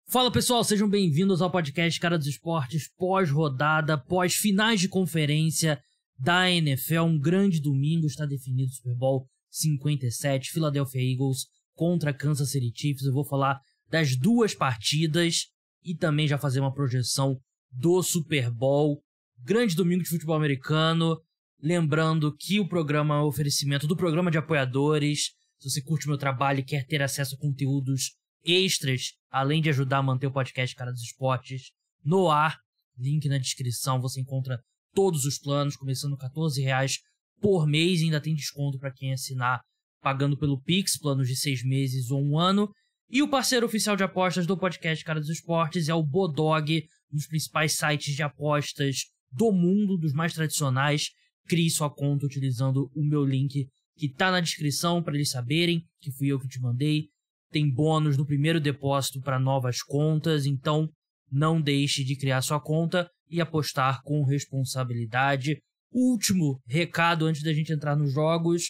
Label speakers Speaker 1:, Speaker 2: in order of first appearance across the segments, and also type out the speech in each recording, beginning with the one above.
Speaker 1: Fala pessoal, sejam bem-vindos ao podcast Cara dos Esportes, pós-rodada, pós-finais de conferência da NFL. Um grande domingo, está definido o Super Bowl 57, Philadelphia Eagles contra Kansas City Chiefs. Eu vou falar das duas partidas e também já fazer uma projeção do Super Bowl. Grande domingo de futebol americano. Lembrando que o programa é um oferecimento do programa de apoiadores. Se você curte o meu trabalho e quer ter acesso a conteúdos extras, além de ajudar a manter o podcast Cara dos Esportes no ar, link na descrição, você encontra todos os planos, começando R$14 por mês, e ainda tem desconto para quem assinar pagando pelo Pix, planos de 6 meses ou 1 ano. E o parceiro oficial de apostas do podcast Cara dos Esportes é o Bodog, um dos principais sites de apostas do mundo, dos mais tradicionais. Crie sua conta utilizando o meu link que tá na descrição para eles saberem que fui eu que te mandei. Tem bônus no primeiro depósito para novas contas, então não deixe de criar sua conta e apostar com responsabilidade. Último recado antes da gente entrar nos jogos: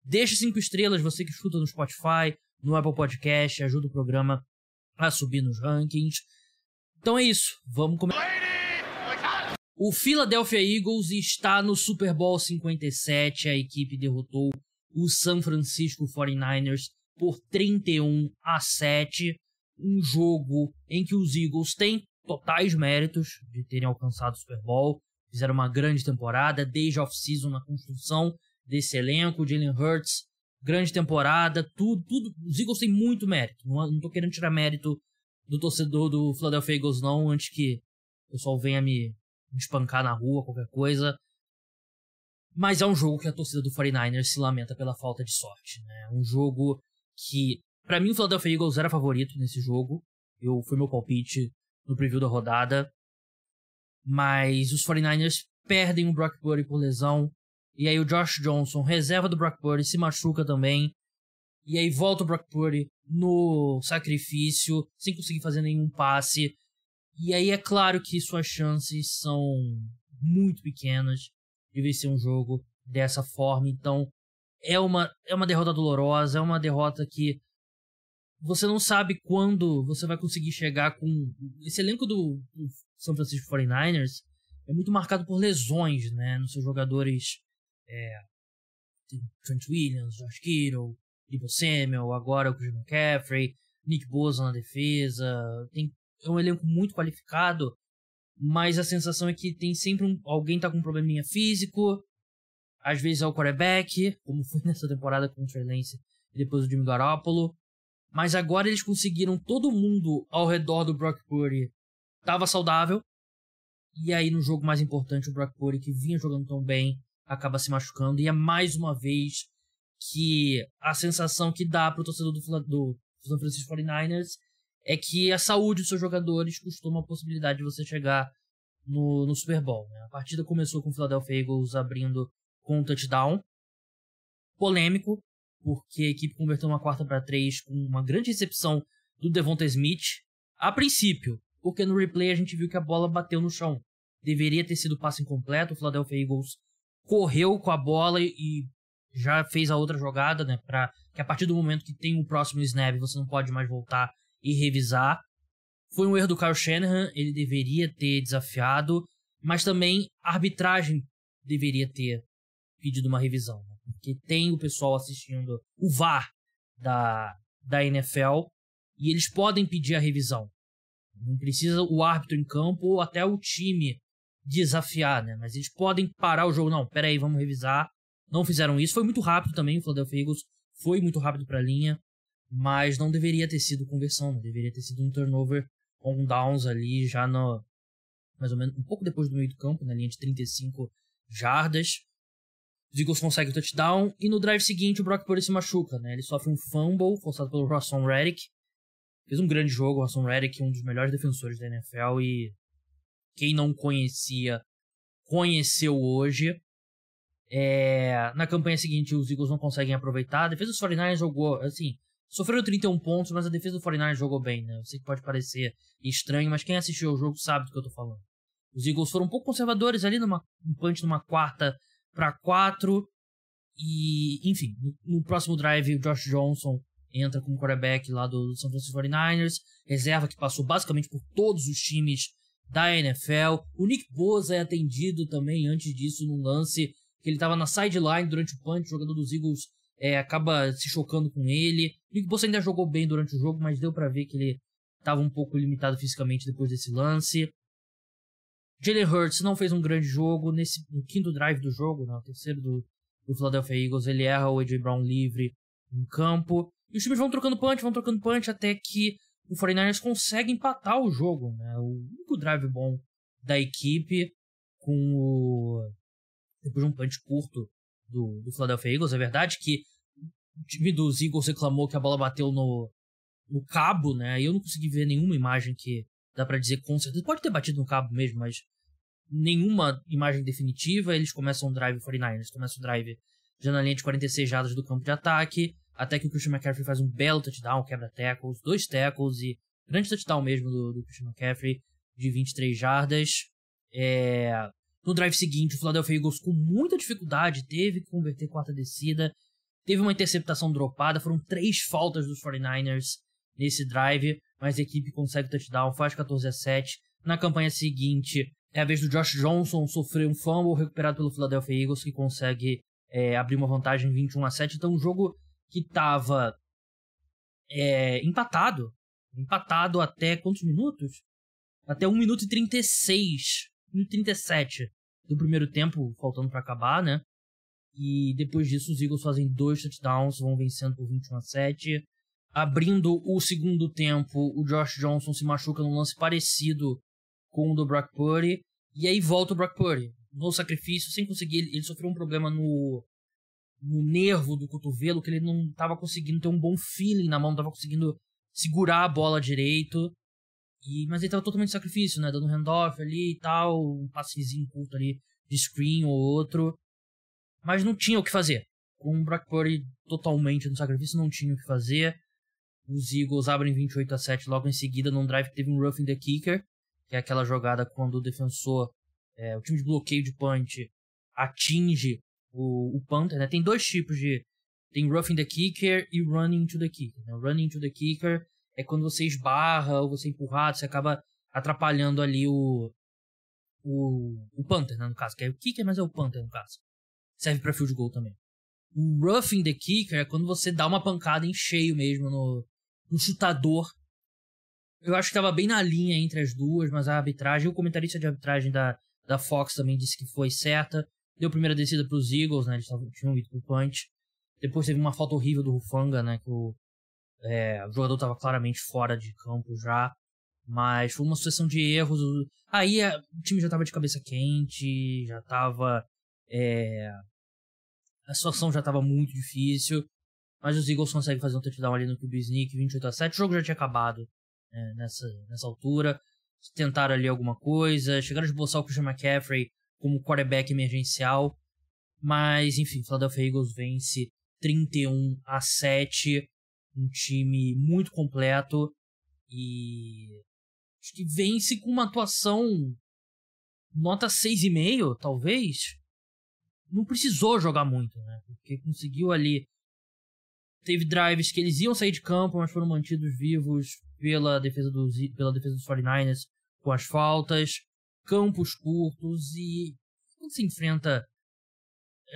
Speaker 1: deixe 5 estrelas, você que escuta no Spotify, no Apple Podcast, ajuda o programa a subir nos rankings. Então é isso, vamos começar. O Philadelphia Eagles está no Super Bowl 57, a equipe derrotou o San Francisco 49ers por 31-7, um jogo em que os Eagles têm totais méritos de terem alcançado o Super Bowl, fizeram uma grande temporada, desde a off-season na construção desse elenco, Jalen Hurts, grande temporada, tudo, os Eagles têm muito mérito, não tô querendo tirar mérito do torcedor do Philadelphia Eagles não, antes que o pessoal venha me espancar na rua, qualquer coisa. Mas é um jogo que a torcida do 49ers se lamenta pela falta de sorte, né? Um jogo que, pra mim, o Philadelphia Eagles era favorito nesse jogo. Foi meu palpite no preview da rodada. Mas os 49ers perdem o Brock Purdy por lesão. E aí o Josh Johnson, reserva do Brock Purdy, se machuca também. E aí volta o Brock Purdy no sacrifício, sem conseguir fazer nenhum passe. E aí é claro que suas chances são muito pequenas de vencer um jogo dessa forma. Então é uma derrota dolorosa, é uma derrota que você não sabe quando você vai conseguir chegar com... Esse elenco do San Francisco 49ers é muito marcado por lesões, né? Nos seus jogadores, Trent Williams, Josh Kittle, Deebo Samuel, agora o Christian McCaffrey, Nick Bosa na defesa. É um elenco muito qualificado, mas a sensação é que tem sempre alguém tá com um probleminha físico. Às vezes é o quarterback, como foi nessa temporada com o Trey Lance e depois o Jimmy Garoppolo. Mas agora eles conseguiram, todo mundo ao redor do Brock Purdy estava saudável. E aí no jogo mais importante, o Brock Purdy, que vinha jogando tão bem, acaba se machucando. E é mais uma vez que a sensação que dá pro torcedor do San Francisco 49ers é que a saúde dos seus jogadores costuma a possibilidade de você chegar no Super Bowl, né? A partida começou com o Philadelphia Eagles abrindo com um touchdown polêmico, porque a equipe converteu uma 4-3 com uma grande recepção do Devonta Smith. A princípio, porque no replay a gente viu que a bola bateu no chão. Deveria ter sido passe incompleto, o Philadelphia Eagles correu com a bola e já fez a outra jogada, né? Para que a partir do momento que tem o próximo snap, você não pode mais voltar e revisar. Foi um erro do Kyle Shanahan, ele deveria ter desafiado, mas também a arbitragem deveria ter pedido uma revisão, né? Porque tem o pessoal assistindo o VAR da NFL e eles podem pedir a revisão. Não precisa o árbitro em campo ou até o time desafiar, né? Mas eles podem parar o jogo. Não, pera aí, vamos revisar. Não fizeram isso. Foi muito rápido também, o Philadelphia Eagles foi muito rápido para a linha, mas não deveria ter sido conversão, não deveria ter sido um turnover on downs ali já no, mais ou menos um pouco depois do meio do campo, na linha de 35 jardas. Os Eagles conseguem o touchdown e no drive seguinte o Brock Purdy se machuca, né? Ele sofre um fumble forçado pelo Haason Reddick. Fez um grande jogo, o Haason Reddick, um dos melhores defensores da NFL, e quem não conhecia, conheceu hoje. Na campanha seguinte os Eagles não conseguem aproveitar. A defesa dos 49ers jogou, assim, sofreu 31 pontos, mas a defesa do 49ers jogou bem, né? Eu sei que pode parecer estranho, mas quem assistiu ao jogo sabe do que eu tô falando. Os Eagles foram um pouco conservadores ali, um punch numa 4ª para 4. E, enfim, no próximo drive, o Josh Johnson entra como quarterback lá do San Francisco 49ers, reserva que passou basicamente por todos os times da NFL. O Nick Bosa é atendido também antes disso num lance que ele estava na sideline durante o punch, o jogador dos Eagles acaba se chocando com ele. O Nick Bosa ainda jogou bem durante o jogo, mas deu pra ver que ele estava um pouco limitado fisicamente depois desse lance. Jalen Hurts não fez um grande jogo no quinto drive do jogo, o terceiro do Philadelphia Eagles. Ele erra o A.J. Brown livre em campo. E os times vão trocando punch até que o 49ers consegue empatar o jogo, né? O único drive bom da equipe depois de um punch curto do Philadelphia Eagles. É verdade que o time dos Eagles reclamou que a bola bateu no cabo, né? E eu não consegui ver nenhuma imagem que dá pra dizer com certeza. Pode ter batido no cabo mesmo, mas nenhuma imagem definitiva. Eles começam o drive, 49ers começam o drive já na linha de 46 jardas do campo de ataque, até que o Christian McCaffrey faz um belo touchdown, quebra tackles, 2 tackles e grande touchdown mesmo do Christian McCaffrey de 23 jardas. No drive seguinte, o Philadelphia Eagles com muita dificuldade teve que converter quarta descida, teve uma interceptação dropada, foram 3 faltas dos 49ers nesse drive, mas a equipe consegue touchdown, faz 14-7. Na campanha seguinte, é a vez do Josh Johnson sofrer um fumble recuperado pelo Philadelphia Eagles, que consegue abrir uma vantagem 21-7. Então, um jogo que estava empatado até quantos minutos? Até 1 minuto e 36, 1 minuto e 37 do primeiro tempo, faltando para acabar, né? E depois disso, os Eagles fazem 2 touchdowns, vão vencendo por 21-7. Abrindo o segundo tempo, o Josh Johnson se machuca num lance parecido com o do Brock Purdy. E aí volta o Brock Purdy no sacrifício, sem conseguir. Ele sofreu um problema no nervo do cotovelo, que ele não estava conseguindo ter um bom feeling na mão, não estava conseguindo segurar a bola direito. Mas ele estava totalmente de sacrifício, né? Dando um handoff ali e tal, um passezinho curto ali de screen ou outro. Mas não tinha o que fazer. Com o Brock Purdy totalmente no sacrifício, não tinha o que fazer. Os Eagles abrem 28-7 logo em seguida, num drive que teve um roughing the kicker, que é aquela jogada quando o defensor, o time de bloqueio de punch, atinge o punter, né? Tem 2 tipos tem roughing the kicker e running to the kicker, né? Running to the kicker é quando você esbarra ou você é empurrado, você acaba atrapalhando ali o punter, né? No caso, que é o kicker, mas é o punter no caso. Serve para field goal também. O roughing the kicker é quando você dá uma pancada em cheio mesmo no chutador. Eu acho que estava bem na linha entre as duas, mas a arbitragem, o comentarista de arbitragem da Fox também disse que foi certa. Deu primeira descida para os Eagles, né? Eles tinham ido pro punch. Depois teve uma falta horrível do Hufanga, né? Que o jogador estava claramente fora de campo já. Mas foi uma sucessão de erros. Aí o time já estava de cabeça quente, já estava... a situação já estava muito difícil. Mas os Eagles conseguem fazer um touchdown ali no QB Sneak, 28-7. O jogo já tinha acabado nessa altura. Tentaram ali alguma coisa. Chegaram a esboçar o Christian McCaffrey como quarterback emergencial. Mas, enfim, Philadelphia Eagles vence 31-7. Um time muito completo. E acho que vence com uma atuação nota 6,5, talvez. Não precisou jogar muito, né? Porque conseguiu ali. Teve drives que eles iam sair de campo, mas foram mantidos vivos pela defesa dos 49ers com as faltas, campos curtos. E quando se enfrenta...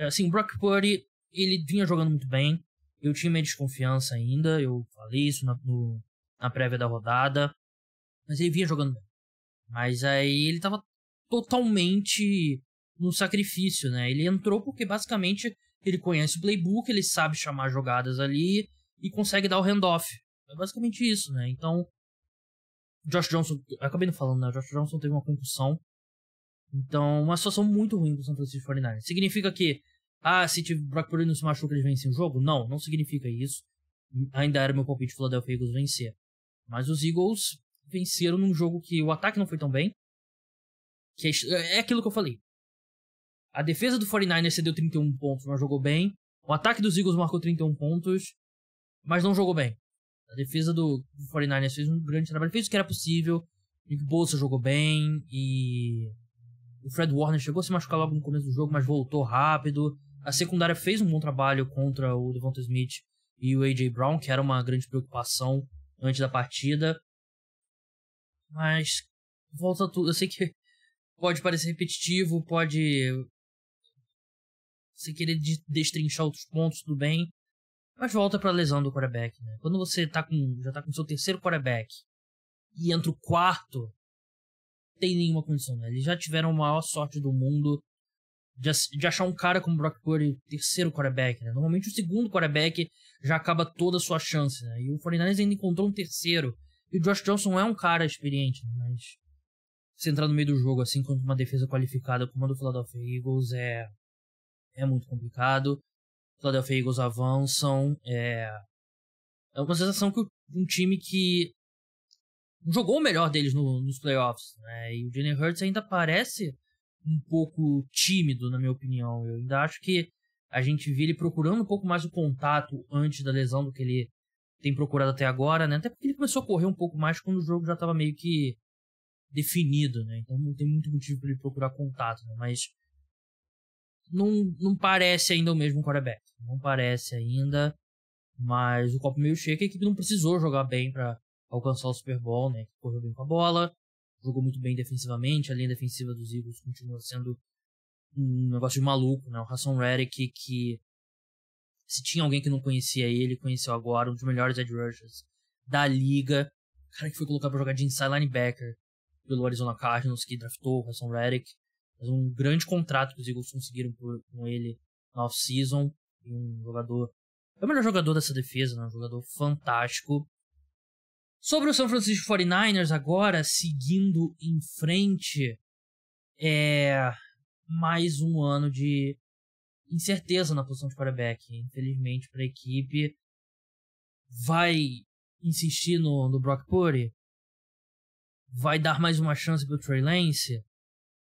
Speaker 1: Assim, o Brock Purdy, ele vinha jogando muito bem. Eu tinha minha desconfiança ainda, eu falei isso na prévia da rodada. Mas ele vinha jogando bem. Mas aí ele tava totalmente no sacrifício, né? Ele entrou porque basicamente ele conhece o playbook, ele sabe chamar jogadas ali e consegue dar o handoff. É basicamente isso, né? Então, Josh Johnson, eu acabei não falando, né? Josh Johnson teve uma concussão. Então, uma situação muito ruim pro San Francisco 49ers. Significa que, se o Brock Purdy não se machuca, eles vencem o jogo? Não, não significa isso. Ainda era meu palpite Philadelphia Eagles vencer. Mas os Eagles venceram num jogo que o ataque não foi tão bem. Que é aquilo que eu falei. A defesa do 49ers cedeu 31 pontos, mas jogou bem. O ataque dos Eagles marcou 31 pontos, mas não jogou bem. A defesa do 49ers fez um grande trabalho, fez o que era possível. Nick Bosa jogou bem e o Fred Warner chegou a se machucar logo no começo do jogo, mas voltou rápido. A secundária fez um bom trabalho contra o Devonta Smith e o A.J. Brown, que era uma grande preocupação antes da partida. Mas volta tudo. Eu sei que pode parecer repetitivo, pode você querer destrinchar outros pontos, tudo bem. Mas volta pra lesão do quarterback, né? Quando você já tá com seu terceiro quarterback e entra o quarto, tem nenhuma condição, né? Eles já tiveram a maior sorte do mundo de achar um cara como Brock Purdy, terceiro quarterback, né? Normalmente o segundo quarterback já acaba toda a sua chance, né? E o 49ers ainda encontrou um terceiro. E o Josh Johnson é um cara experiente, né? Mas se entrar no meio do jogo, assim, contra uma defesa qualificada como a do Philadelphia Eagles, é muito complicado. O Philadelphia Eagles avançam. É uma sensação que um time que jogou o melhor deles nos playoffs, né? E o Jalen Hurts ainda parece um pouco tímido, na minha opinião. Eu ainda acho que a gente viu ele procurando um pouco mais o contato antes da lesão do que ele tem procurado até agora, né? Até porque ele começou a correr um pouco mais quando o jogo já estava meio que definido, né? Então não tem muito motivo para ele procurar contato, né? Mas não parece ainda o mesmo quarterback. Não parece ainda, mas o copo meio cheio, que a equipe não precisou jogar bem para alcançar o Super Bowl, né? Correu bem com a bola, jogou muito bem defensivamente. A linha defensiva dos Eagles continua sendo um negócio de maluco, né? O Haason Reddick, que se tinha alguém que não conhecia ele, conheceu agora, um dos melhores edge rushers da liga. O cara que foi colocado para jogar de inside linebacker pelo Arizona Cardinals, que draftou o Haason Reddick. Mas um grande contrato que os Eagles conseguiram com ele na off-season. E um jogador... é o melhor jogador dessa defesa, né? Um jogador fantástico. Sobre o San Francisco 49ers agora, seguindo em frente, mais um ano de incerteza na posição de quarterback. Infelizmente para a equipe. Vai insistir no Brock Purdy? Vai dar mais uma chance para o Trey Lance?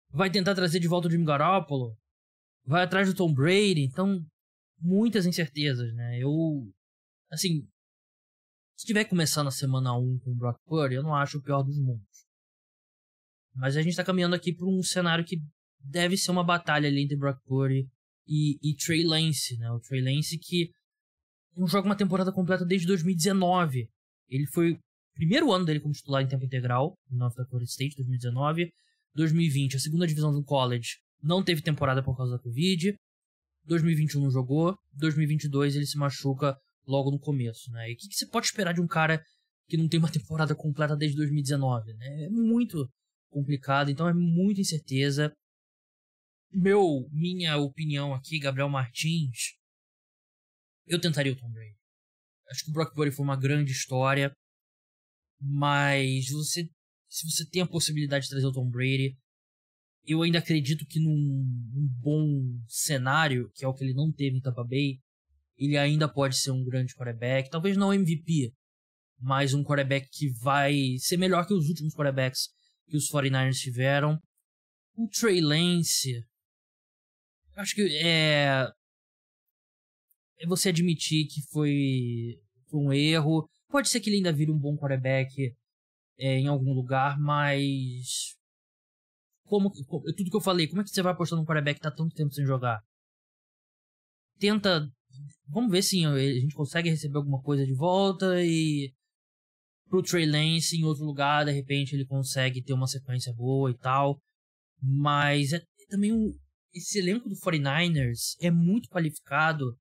Speaker 1: Vai tentar trazer de volta o Jimmy Garoppolo? Vai atrás do Tom Brady? Então, muitas incertezas, né? Assim, se tiver que começar na semana 1 com o Brock Purdy, eu não acho o pior dos mundos. Mas a gente tá caminhando aqui para um cenário que deve ser uma batalha ali entre Brock Purdy e Trey Lance, né? O Trey Lance que não joga uma temporada completa desde 2019. Ele foi o primeiro ano dele como titular em tempo integral, no North Dakota State, 2019. 2020, a segunda divisão do college, não teve temporada por causa da Covid. 2021 não jogou. 2022 ele se machuca logo no começo, né? E o que você pode esperar de um cara que não tem uma temporada completa desde 2019, né? É muito complicado, então é muita incerteza. Minha opinião aqui, Gabriel Martins, eu tentaria o Tom Brady. Acho que o Brock Purdy foi uma grande história, mas se você tem a possibilidade de trazer o Tom Brady, eu ainda acredito que num bom cenário, que é o que ele não teve em Tampa Bay, ele ainda pode ser um grande quarterback, talvez não MVP, mas um quarterback que vai ser melhor que os últimos quarterbacks que os 49ers tiveram. O Trey Lance, acho que é você admitir que foi um erro. Pode ser que ele ainda vire um bom quarterback em algum lugar, mas tudo que eu falei, como é que você vai apostar num quarterback que tá tanto tempo sem jogar? Vamos ver se a gente consegue receber alguma coisa de volta e pro Trey Lance em outro lugar, de repente ele consegue ter uma sequência boa e tal, mas também esse elenco do 49ers é muito qualificado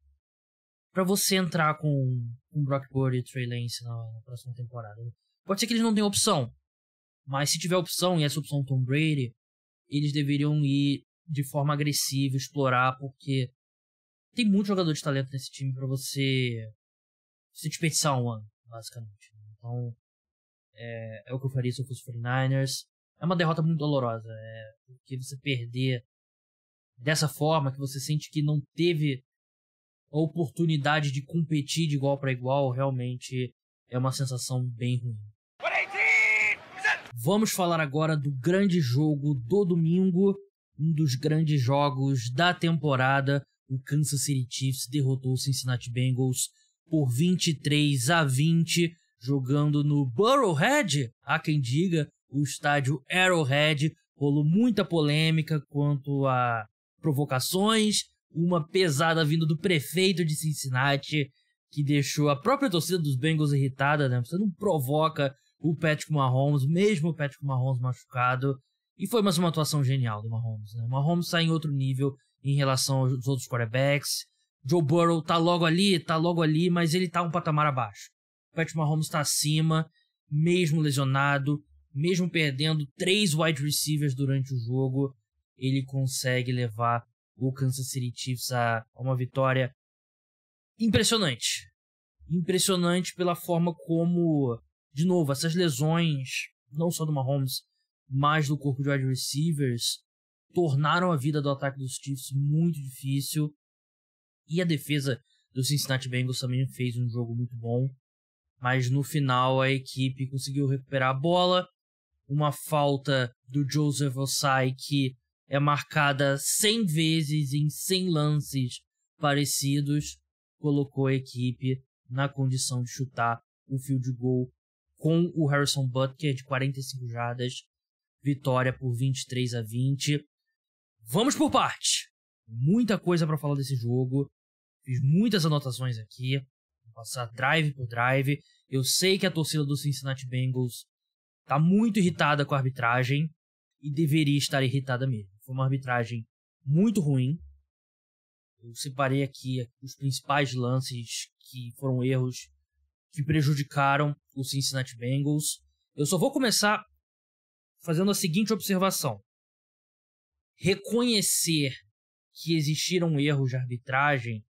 Speaker 1: para você entrar com Brock Purdy e Trey Lance na próxima temporada. Pode ser que eles não tenham opção, mas se tiver opção, e essa opção Tom Brady, eles deveriam ir de forma agressiva, explorar, porque tem muito jogador de talento nesse time para você desperdiçar um ano, basicamente. Então, é o que eu faria se eu fosse 49ers. É uma derrota muito dolorosa, porque você perder dessa forma, que você sente que não teve a oportunidade de competir de igual para igual, realmente é uma sensação bem ruim. Vamos falar agora do grande jogo do domingo, um dos grandes jogos da temporada. O Kansas City Chiefs derrotou o Cincinnati Bengals por 23-20, jogando no Burrowhead, há quem diga, o estádio Arrowhead. Rolou muita polêmica quanto a provocações, uma pesada vinda do prefeito de Cincinnati, que deixou a própria torcida dos Bengals irritada, né? Você não provoca o Patrick Mahomes, mesmo o Patrick Mahomes machucado. E foi mais uma atuação genial do Mahomes, né? O Mahomes está em outro nível em relação aos outros quarterbacks. Joe Burrow tá logo ali, mas ele tá um patamar abaixo. O Patrick Mahomes tá acima, mesmo lesionado, mesmo perdendo 3 wide receivers durante o jogo, ele consegue levar o Kansas City Chiefs a uma vitória impressionante. Impressionante pela forma como, de novo, essas lesões, não só do Mahomes, mas do corpo de wide receivers, tornaram a vida do ataque dos Chiefs muito difícil. E a defesa do Cincinnati Bengals também fez um jogo muito bom. Mas no final a equipe conseguiu recuperar a bola. Uma falta do Joseph Ossai que é marcada 100 vezes em 100 lances parecidos, colocou a equipe na condição de chutar o field goal com o Harrison Butker de 45 jardas. Vitória por 23-20. Vamos por parte. Muita coisa para falar desse jogo. Fiz muitas anotações aqui. Vou passar drive por drive. Eu sei que a torcida do Cincinnati Bengals está muito irritada com a arbitragem e deveria estar irritada mesmo. Foi uma arbitragem muito ruim. Eu separei aqui os principais lances que foram erros que prejudicaram o Cincinnati Bengals. Eu só vou começar fazendo a seguinte observação. Reconhecer que existiram erros de arbitragem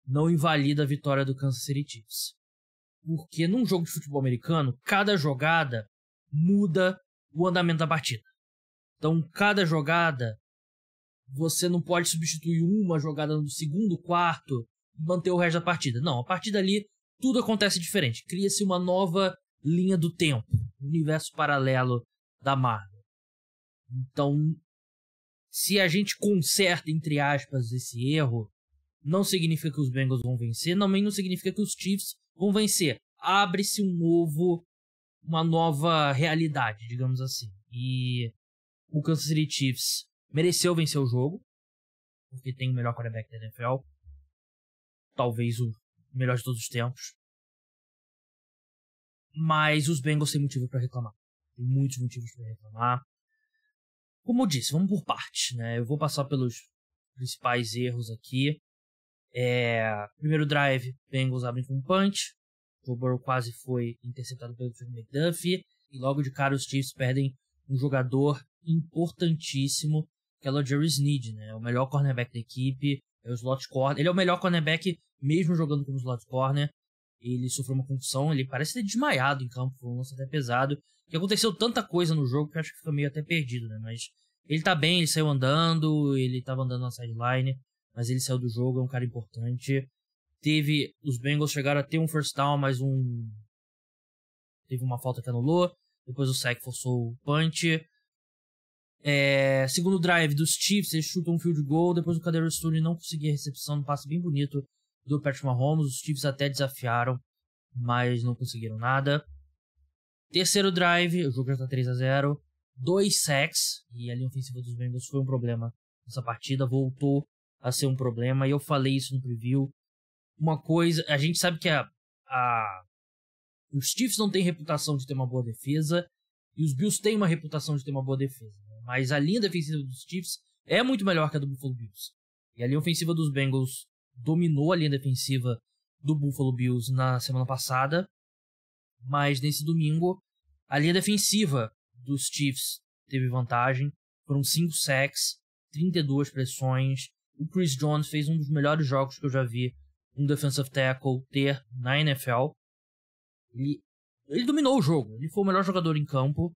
Speaker 1: não invalida a vitória do Kansas City Chiefs. Porque num jogo de futebol americano, cada jogada muda o andamento da partida. Então, cada jogada, você não pode substituir uma jogada no segundo, quarto e manter o resto da partida. Não, a partir dali, tudo acontece diferente. Cria-se uma nova linha do tempo, um universo paralelo da Marvel. Então, se a gente conserta, entre aspas, esse erro, não significa que os Bengals vão vencer, também não significa que os Chiefs vão vencer. Abre-se uma nova realidade, digamos assim. E o Kansas City Chiefs mereceu vencer o jogo, porque tem o melhor quarterback da NFL. Talvez o melhor de todos os tempos. Mas os Bengals têm motivo para reclamar. Tem muitos motivos para reclamar. Como eu disse, vamos por partes, né? Eu vou passar pelos principais erros aqui. Primeiro drive, Bengals abrem com um punch. O Burrow quase foi interceptado pelo Trent McDuffie. E logo de cara os Chiefs perdem um jogador importantíssimo, que é o Jerry Sneed, né? O melhor cornerback da equipe. É o slot corner. Ele é o melhor cornerback mesmo jogando como slot corner. Ele sofreu uma concussão, ele parece ter desmaiado em campo, foi um lance até pesado. Que aconteceu tanta coisa no jogo que eu acho que fica meio até perdido, né? Mas ele tá bem, ele saiu andando, ele tava andando na sideline, mas ele saiu do jogo, é um cara importante. Os Bengals chegaram a ter um first down, mas teve uma falta que anulou. Depois o sack forçou o punch. Segundo drive dos Chiefs, eles chutam um field goal. Depois o Kadarius Toney não conseguia a recepção, um passe bem bonito do Patrick Mahomes. Os Chiefs até desafiaram, mas não conseguiram nada. Terceiro drive, o jogo já tá 3-0. 2 sacks, e a linha ofensiva dos Bengals foi um problema nessa partida, voltou a ser um problema, e eu falei isso no preview. Uma coisa, a gente sabe que os Chiefs não têm reputação de ter uma boa defesa, e os Bills têm uma reputação de ter uma boa defesa, né? Mas a linha defensiva dos Chiefs é muito melhor que a do Buffalo Bills. E a linha ofensiva dos Bengals dominou a linha defensiva do Buffalo Bills na semana passada, mas nesse domingo a linha defensiva dos Chiefs teve vantagem. Foram 5 sacks, 32 pressões. O Chris Jones fez um dos melhores jogos que eu já vi um defensive tackle ter na NFL. Ele dominou o jogo, ele foi o melhor jogador em campo.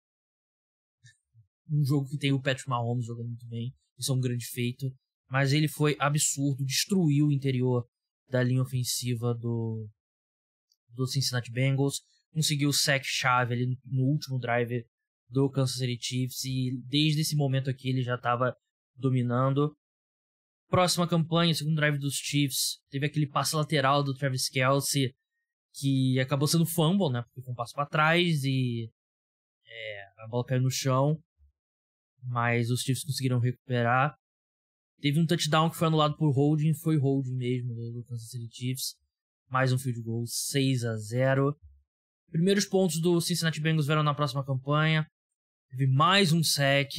Speaker 1: Um jogo que tem o Patrick Mahomes jogando muito bem, isso é um grande feito. Mas ele foi absurdo, destruiu o interior da linha ofensiva do Cincinnati Bengals. Conseguiu o sack-chave ali no último drive do Kansas City Chiefs, e desde esse momento aqui ele já estava dominando. Próxima campanha, segundo drive dos Chiefs, teve aquele passe lateral do Travis Kelce, que acabou sendo fumble, né, porque foi um passo para trás e a bola caiu no chão, mas os Chiefs conseguiram recuperar. Teve um touchdown que foi anulado por holding, foi holding mesmo do Kansas City Chiefs, mais um field goal, 6-0. Primeiros pontos do Cincinnati Bengals vieram na próxima campanha. Teve mais um sec.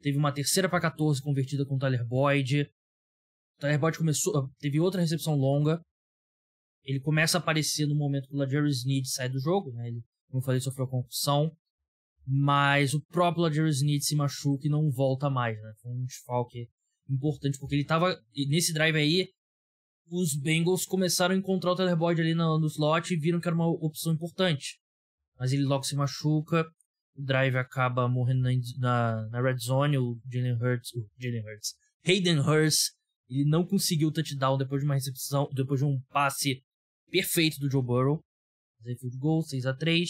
Speaker 1: Teve uma 3ª para 14 convertida com o Tyler Boyd. O Tyler Boyd teve outra recepção longa. Ele começa a aparecer no momento que o L'Jarius Sneed sai do jogo, né? Ele, como eu falei, sofreu concussão. Mas o próprio L'Jarius Sneed se machuca e não volta mais, né? Foi um desfalque importante, porque ele tava... Nesse drive aí, os Bengals começaram a encontrar o Tyler Boyd ali no slot e viram que era uma opção importante. Mas ele logo se machuca. O drive acaba morrendo na red zone. O Hayden Hurst, ele não conseguiu o touchdown depois de uma recepção, depois de um passe perfeito do Joe Burrow. Field goal, 6-3.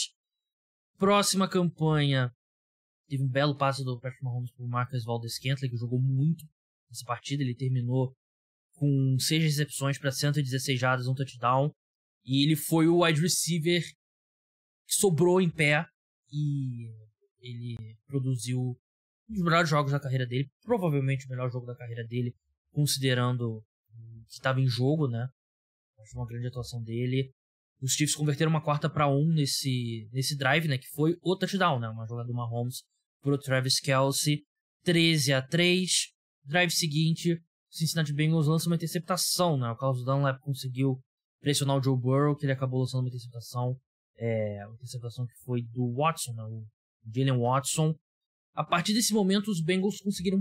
Speaker 1: Próxima campanha, teve um belo passe do Patrick Mahomes para o Marquez Valdes-Scantling, que jogou muito nessa partida. Ele terminou com 6 recepções para 116 jardas, um touchdown. E ele foi o wide receiver que sobrou em pé. E ele produziu um dos melhores jogos da carreira dele. Provavelmente o melhor jogo da carreira dele, considerando o que estava em jogo, né? Acho uma grande atuação dele. Os Chiefs converteram uma 4ª para 1 nesse drive, né? Que foi o touchdown, né? Uma jogada do Mahomes pro Travis Kelce. 13-3. Drive seguinte, o Cincinnati Bengals lança uma interceptação, né? O Carlos Dunlap conseguiu pressionar o Joe Burrow, que ele acabou lançando uma interceptação. Uma interceptação que foi do Watson, né? O Jalen Watson. A partir desse momento, os Bengals conseguiram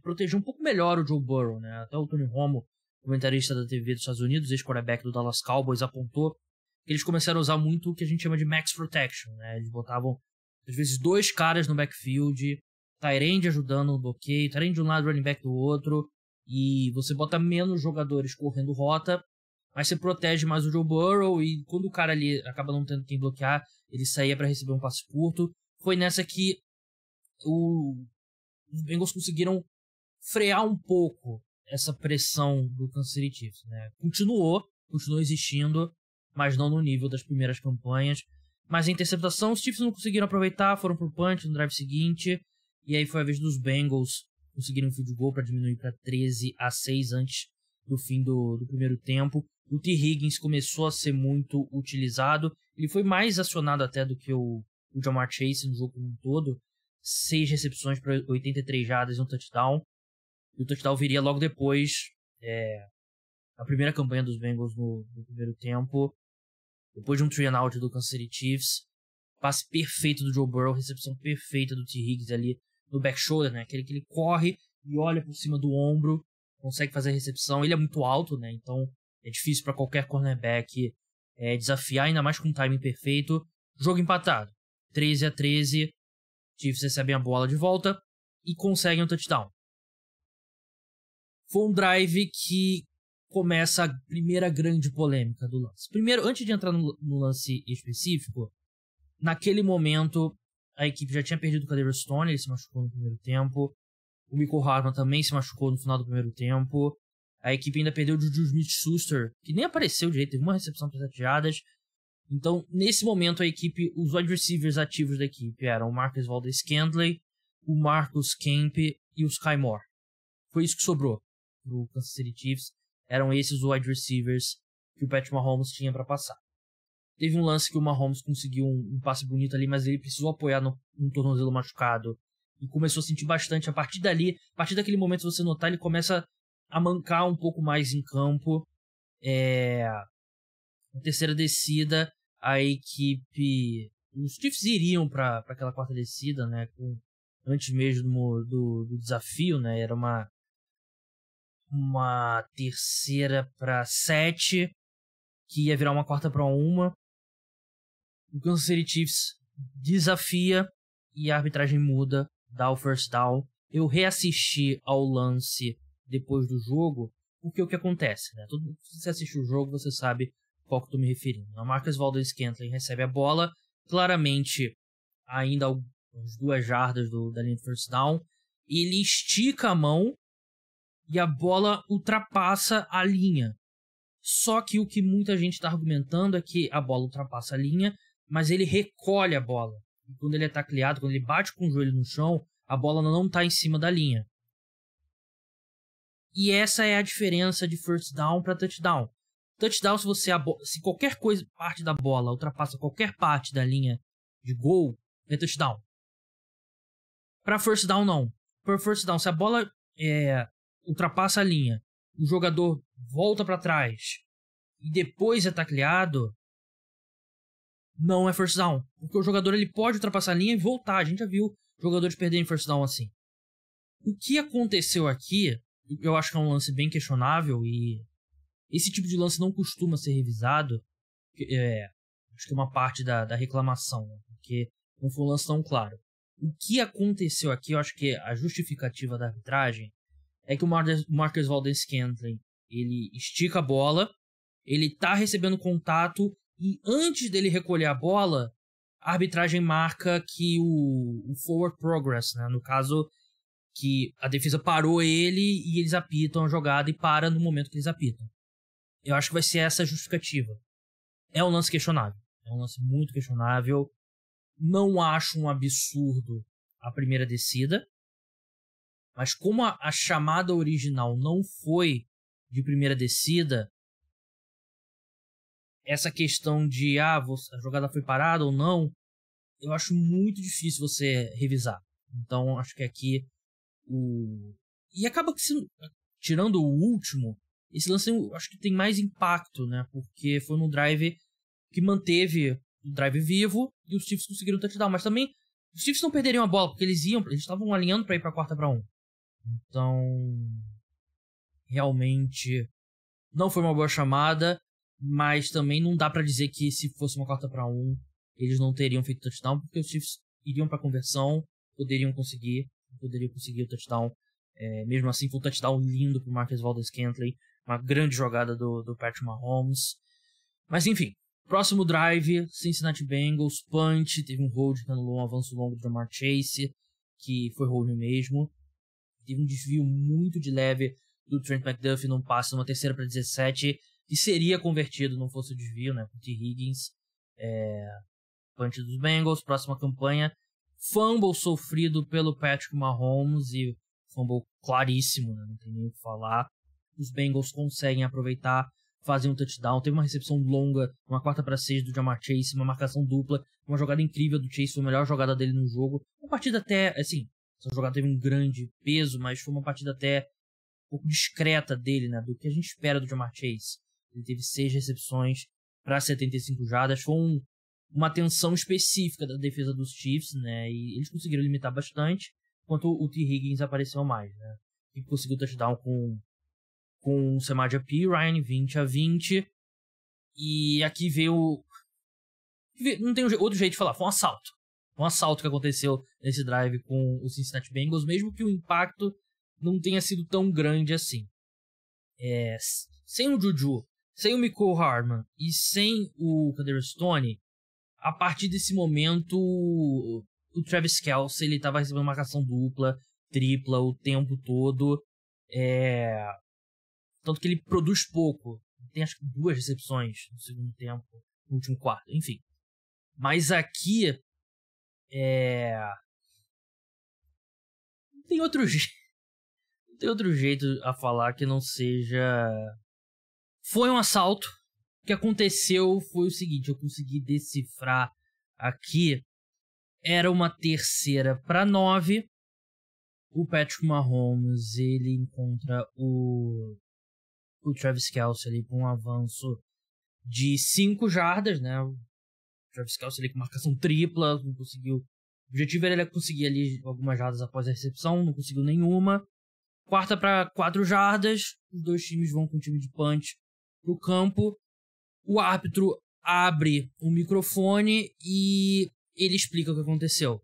Speaker 1: proteger um pouco melhor o Joe Burrow, né? Até o Tony Romo, comentarista da TV dos Estados Unidos, ex-quarterback do Dallas Cowboys, apontou que eles começaram a usar muito o que a gente chama de max protection, né? Eles botavam, às vezes, 2 caras no backfield, tight end ajudando no bloqueio, tight end de um lado, running back do outro, e você bota menos jogadores correndo rota, mas você protege mais o Joe Burrow, e quando o cara ali acaba não tendo quem bloquear, ele saía para receber um passe curto. Foi nessa que os Bengals conseguiram frear um pouco essa pressão do Kansas City Chiefs, né? Continuou existindo, mas não no nível das primeiras campanhas. Mas a interceptação, os Chiefs não conseguiram aproveitar, foram pro punch no drive seguinte, e aí foi a vez dos Bengals conseguirem um field goal para diminuir para 13-6 antes do fim do primeiro tempo. O T. Higgins começou a ser muito utilizado, ele foi mais acionado até do que o Ja'Marr Chase no jogo como um todo. 6 recepções para 83 jardas e um touchdown. E o touchdown viria logo depois, a primeira campanha dos Bengals no primeiro tempo. Depois de um 3-and-out do Kansas City Chiefs. Passe perfeito do Joe Burrow, recepção perfeita do T. Higgins ali no back shoulder, né? Aquele que ele corre e olha por cima do ombro, consegue fazer a recepção. Ele é muito alto, né? Então é difícil para qualquer cornerback desafiar, ainda mais com um timing perfeito. Jogo empatado, 13-13. Chiefs recebem a bola de volta e conseguem um touchdown. Foi um drive que começa a primeira grande polêmica do lance. Primeiro, antes de entrar no lance específico, naquele momento a equipe já tinha perdido o Kadarius Toney, ele se machucou no primeiro tempo. O Mecole Hardman também se machucou no final do primeiro tempo. A equipe ainda perdeu o Juju Smith-Schuster, que nem apareceu direito, teve uma recepção para 7 jardas. Então, nesse momento, a equipe, os wide receivers ativos da equipe eram o Marquez Valdes-Scantling, o Marcus Kemp e o Sky Moore. Foi isso que sobrou pro Kansas City Chiefs. Eram esses os wide receivers que o Patrick Mahomes tinha para passar. Teve um lance que o Mahomes conseguiu um passe bonito ali, mas ele precisou apoiar no tornozelo machucado. E começou a sentir bastante. A partir daquele momento, você notar, ele começa a mancar um pouco mais em campo. Na terceira descida, a equipe... Os Chiefs iriam para aquela quarta descida, né? Antes mesmo do desafio, né? Era uma 3ª para 7, que ia virar uma 4ª para 1. O Kansas City Chiefs desafia e a arbitragem muda, dá o first down. Eu reassisti ao lance depois do jogo, porque o que acontece, né? Se você assistiu o jogo, você sabe qual que eu tô me referindo. O Marcus Valdes-Scantling recebe a bola, claramente ainda uns 2 jardas da linha de first down. Ele estica a mão e a bola ultrapassa a linha. Só que o que muita gente está argumentando é que a bola ultrapassa a linha, mas ele recolhe a bola. E quando ele é tacleado, quando ele bate com o joelho no chão, a bola não está em cima da linha. E essa é a diferença de first down para touchdown. Touchdown, se qualquer coisa, parte da bola ultrapassa qualquer parte da linha de gol, é touchdown. Para first down, não. Para first down, se a bola ultrapassa a linha, o jogador volta para trás e depois é tacleado, não é first down. Porque o jogador ele pode ultrapassar a linha e voltar. A gente já viu jogadores perderem first down assim. O que aconteceu aqui, eu acho que é um lance bem questionável e esse tipo de lance não costuma ser revisado. Acho que é uma parte da reclamação, né? Porque não foi um lance tão claro. O que aconteceu aqui, eu acho que a justificativa da arbitragem é que o Marquez Valdes-Scantling, ele estica a bola, ele tá recebendo contato e antes dele recolher a bola, a arbitragem marca que o forward progress, né? No caso, que a defesa parou ele e eles apitam a jogada e para no momento que eles apitam. Eu acho que vai ser essa a justificativa. É um lance questionável. É um lance muito questionável. Não acho um absurdo a primeira descida. Mas como a chamada original não foi de primeira descida, essa questão de a jogada foi parada ou não, eu acho muito difícil você revisar. Então acho que aqui e acaba que tirando o último, esse lance eu acho que tem mais impacto, né? Porque foi num drive que manteve o drive vivo e os Chiefs conseguiram touchdown. Mas também os Chiefs não perderiam a bola, porque eles estavam alinhando para ir para 4-1. Então, realmente não foi uma boa chamada, mas também não dá para dizer que se fosse uma 4-1 eles não teriam feito touchdown, porque os Chiefs iriam para conversão, poderiam conseguir o touchdown. Mesmo assim, foi um touchdown lindo pro Marquez Valdes-Scantling, uma grande jogada do Patrick Mahomes. Mas enfim, próximo drive, Cincinnati Bengals, punch, teve um hold que anulou um avanço longo do Jamar Chase, que foi hold mesmo. Teve um desvio muito de leve do Trent McDuffie num passe numa 3ª para 17, que seria convertido não fosse o desvio, né, com o T. Higgins. Punch dos Bengals, próxima campanha, fumble sofrido pelo Patrick Mahomes, e fumble claríssimo, né, não tem nem o que falar. Os Bengals conseguem aproveitar, fazem um touchdown, teve uma recepção longa, uma 4ª para 6 do Jamar Chase, uma marcação dupla, uma jogada incrível do Chase, foi a melhor jogada dele no jogo. Uma partida até, assim, essa jogada teve um grande peso, mas foi uma partida até um pouco discreta dele, né, do que a gente espera do Jamar Chase. Ele teve 6 recepções para 75 jardas, foi uma tensão específica da defesa dos Chiefs, né, e eles conseguiram limitar bastante, enquanto o T. Higgins apareceu mais, né, e conseguiu touchdown com o Samaje Perine, 20-20, e aqui veio, não tem outro jeito de falar, foi um assalto que aconteceu nesse drive com o Cincinnati Bengals, mesmo que o impacto não tenha sido tão grande assim. Sem o Juju, sem o Mecole Hardman e sem o Kadarius Toney, a partir desse momento o Travis Kelce ele estava recebendo marcação dupla, tripla o tempo todo, tanto que ele produz pouco, tem acho que 2 recepções no segundo tempo, no último quarto, enfim. Mas aqui não tem outro jeito a falar que não seja. Foi um assalto. O que aconteceu foi o seguinte, eu consegui decifrar aqui. Era uma 3ª para 9. O Patrick Mahomes, ele encontra o Travis Kelce ali com um avanço de 5 jardas, né? O Travis Kelce ali com marcação tripla, não conseguiu. O objetivo era ele conseguir ali algumas jardas após a recepção, não conseguiu nenhuma. 4ª para 4 jardas, os 2 times vão com o time de punch pro campo. O árbitro abre o microfone e ele explica o que aconteceu.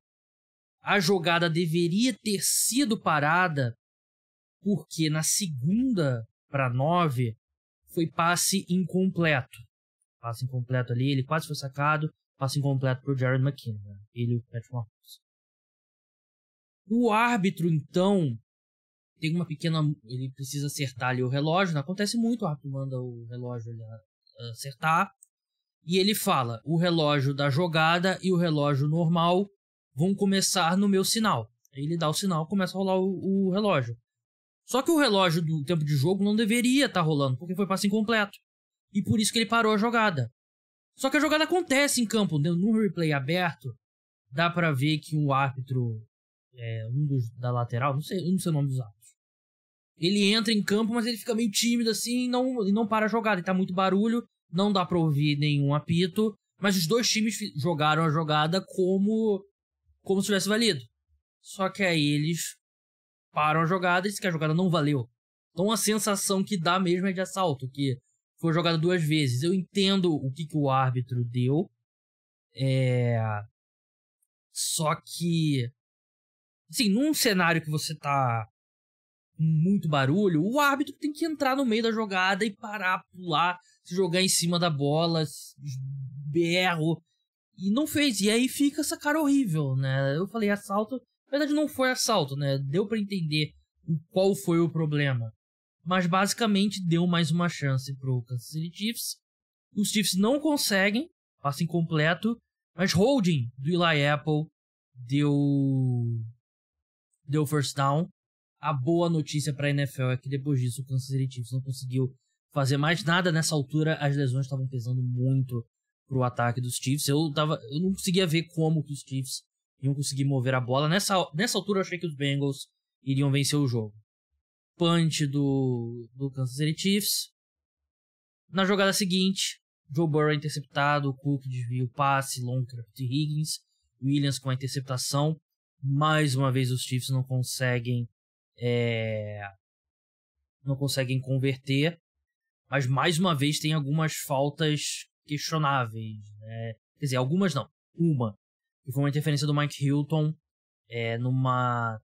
Speaker 1: A jogada deveria ter sido parada porque na 2ª para 9 foi passe incompleto. Passe incompleto ali, ele quase foi sacado. Passe incompleto pro Jared McKinnon, né? Ele e o Patrick Mahomes. O árbitro, então, tem uma pequena. Ele precisa acertar ali o relógio. Não acontece muito, o árbitro manda o relógio ali acertar. E ele fala: o relógio da jogada e o relógio normal vão começar no meu sinal. Aí ele dá o sinal, começa a rolar o relógio. Só que o relógio do tempo de jogo não deveria estar rolando, porque foi passe incompleto. e por isso que ele parou a jogada. Só que a jogada acontece em campo, no replay aberto, dá pra ver que o árbitro, da lateral, não sei o nome dos árbitros, ele entra em campo, mas ele fica meio tímido assim e não para a jogada, e tá muito barulho, não dá pra ouvir nenhum apito, mas os dois times jogaram a jogada como se tivesse valido. Só que aí eles param a jogada e dizem que a jogada não valeu. Então a sensação que dá mesmo é de assalto, que foi jogada 2 vezes. Eu entendo o que o árbitro deu. Só que, assim, num cenário que você tá com muito barulho, o árbitro tem que entrar no meio da jogada e parar, pular, se jogar em cima da bola, berro. E não fez. E aí fica essa cara horrível, né? Eu falei assalto. Na verdade não foi assalto, né? Deu pra entender qual foi o problema. Mas basicamente deu mais uma chance pro Kansas City Chiefs. Os Chiefs não conseguem, passa incompleto, mas holding do Eli Apple deu first down. A boa notícia pra NFL é que depois disso o Kansas City Chiefs não conseguiu fazer mais nada nessa altura. As lesões estavam pesando muito pro ataque dos Chiefs. Eu não conseguia ver como que os Chiefs iam conseguir mover a bola. Nessa altura eu achei que os Bengals iriam vencer o jogo. Punch do Kansas City Chiefs. Na jogada seguinte, Joe Burrow interceptado, Cook desvia o passe, long de Higgins, Williams com a interceptação. Mais uma vez os Chiefs não conseguem converter, mas mais uma vez tem algumas faltas questionáveis, né? Quer dizer, algumas não, uma, que foi uma interferência do Mike Hilton numa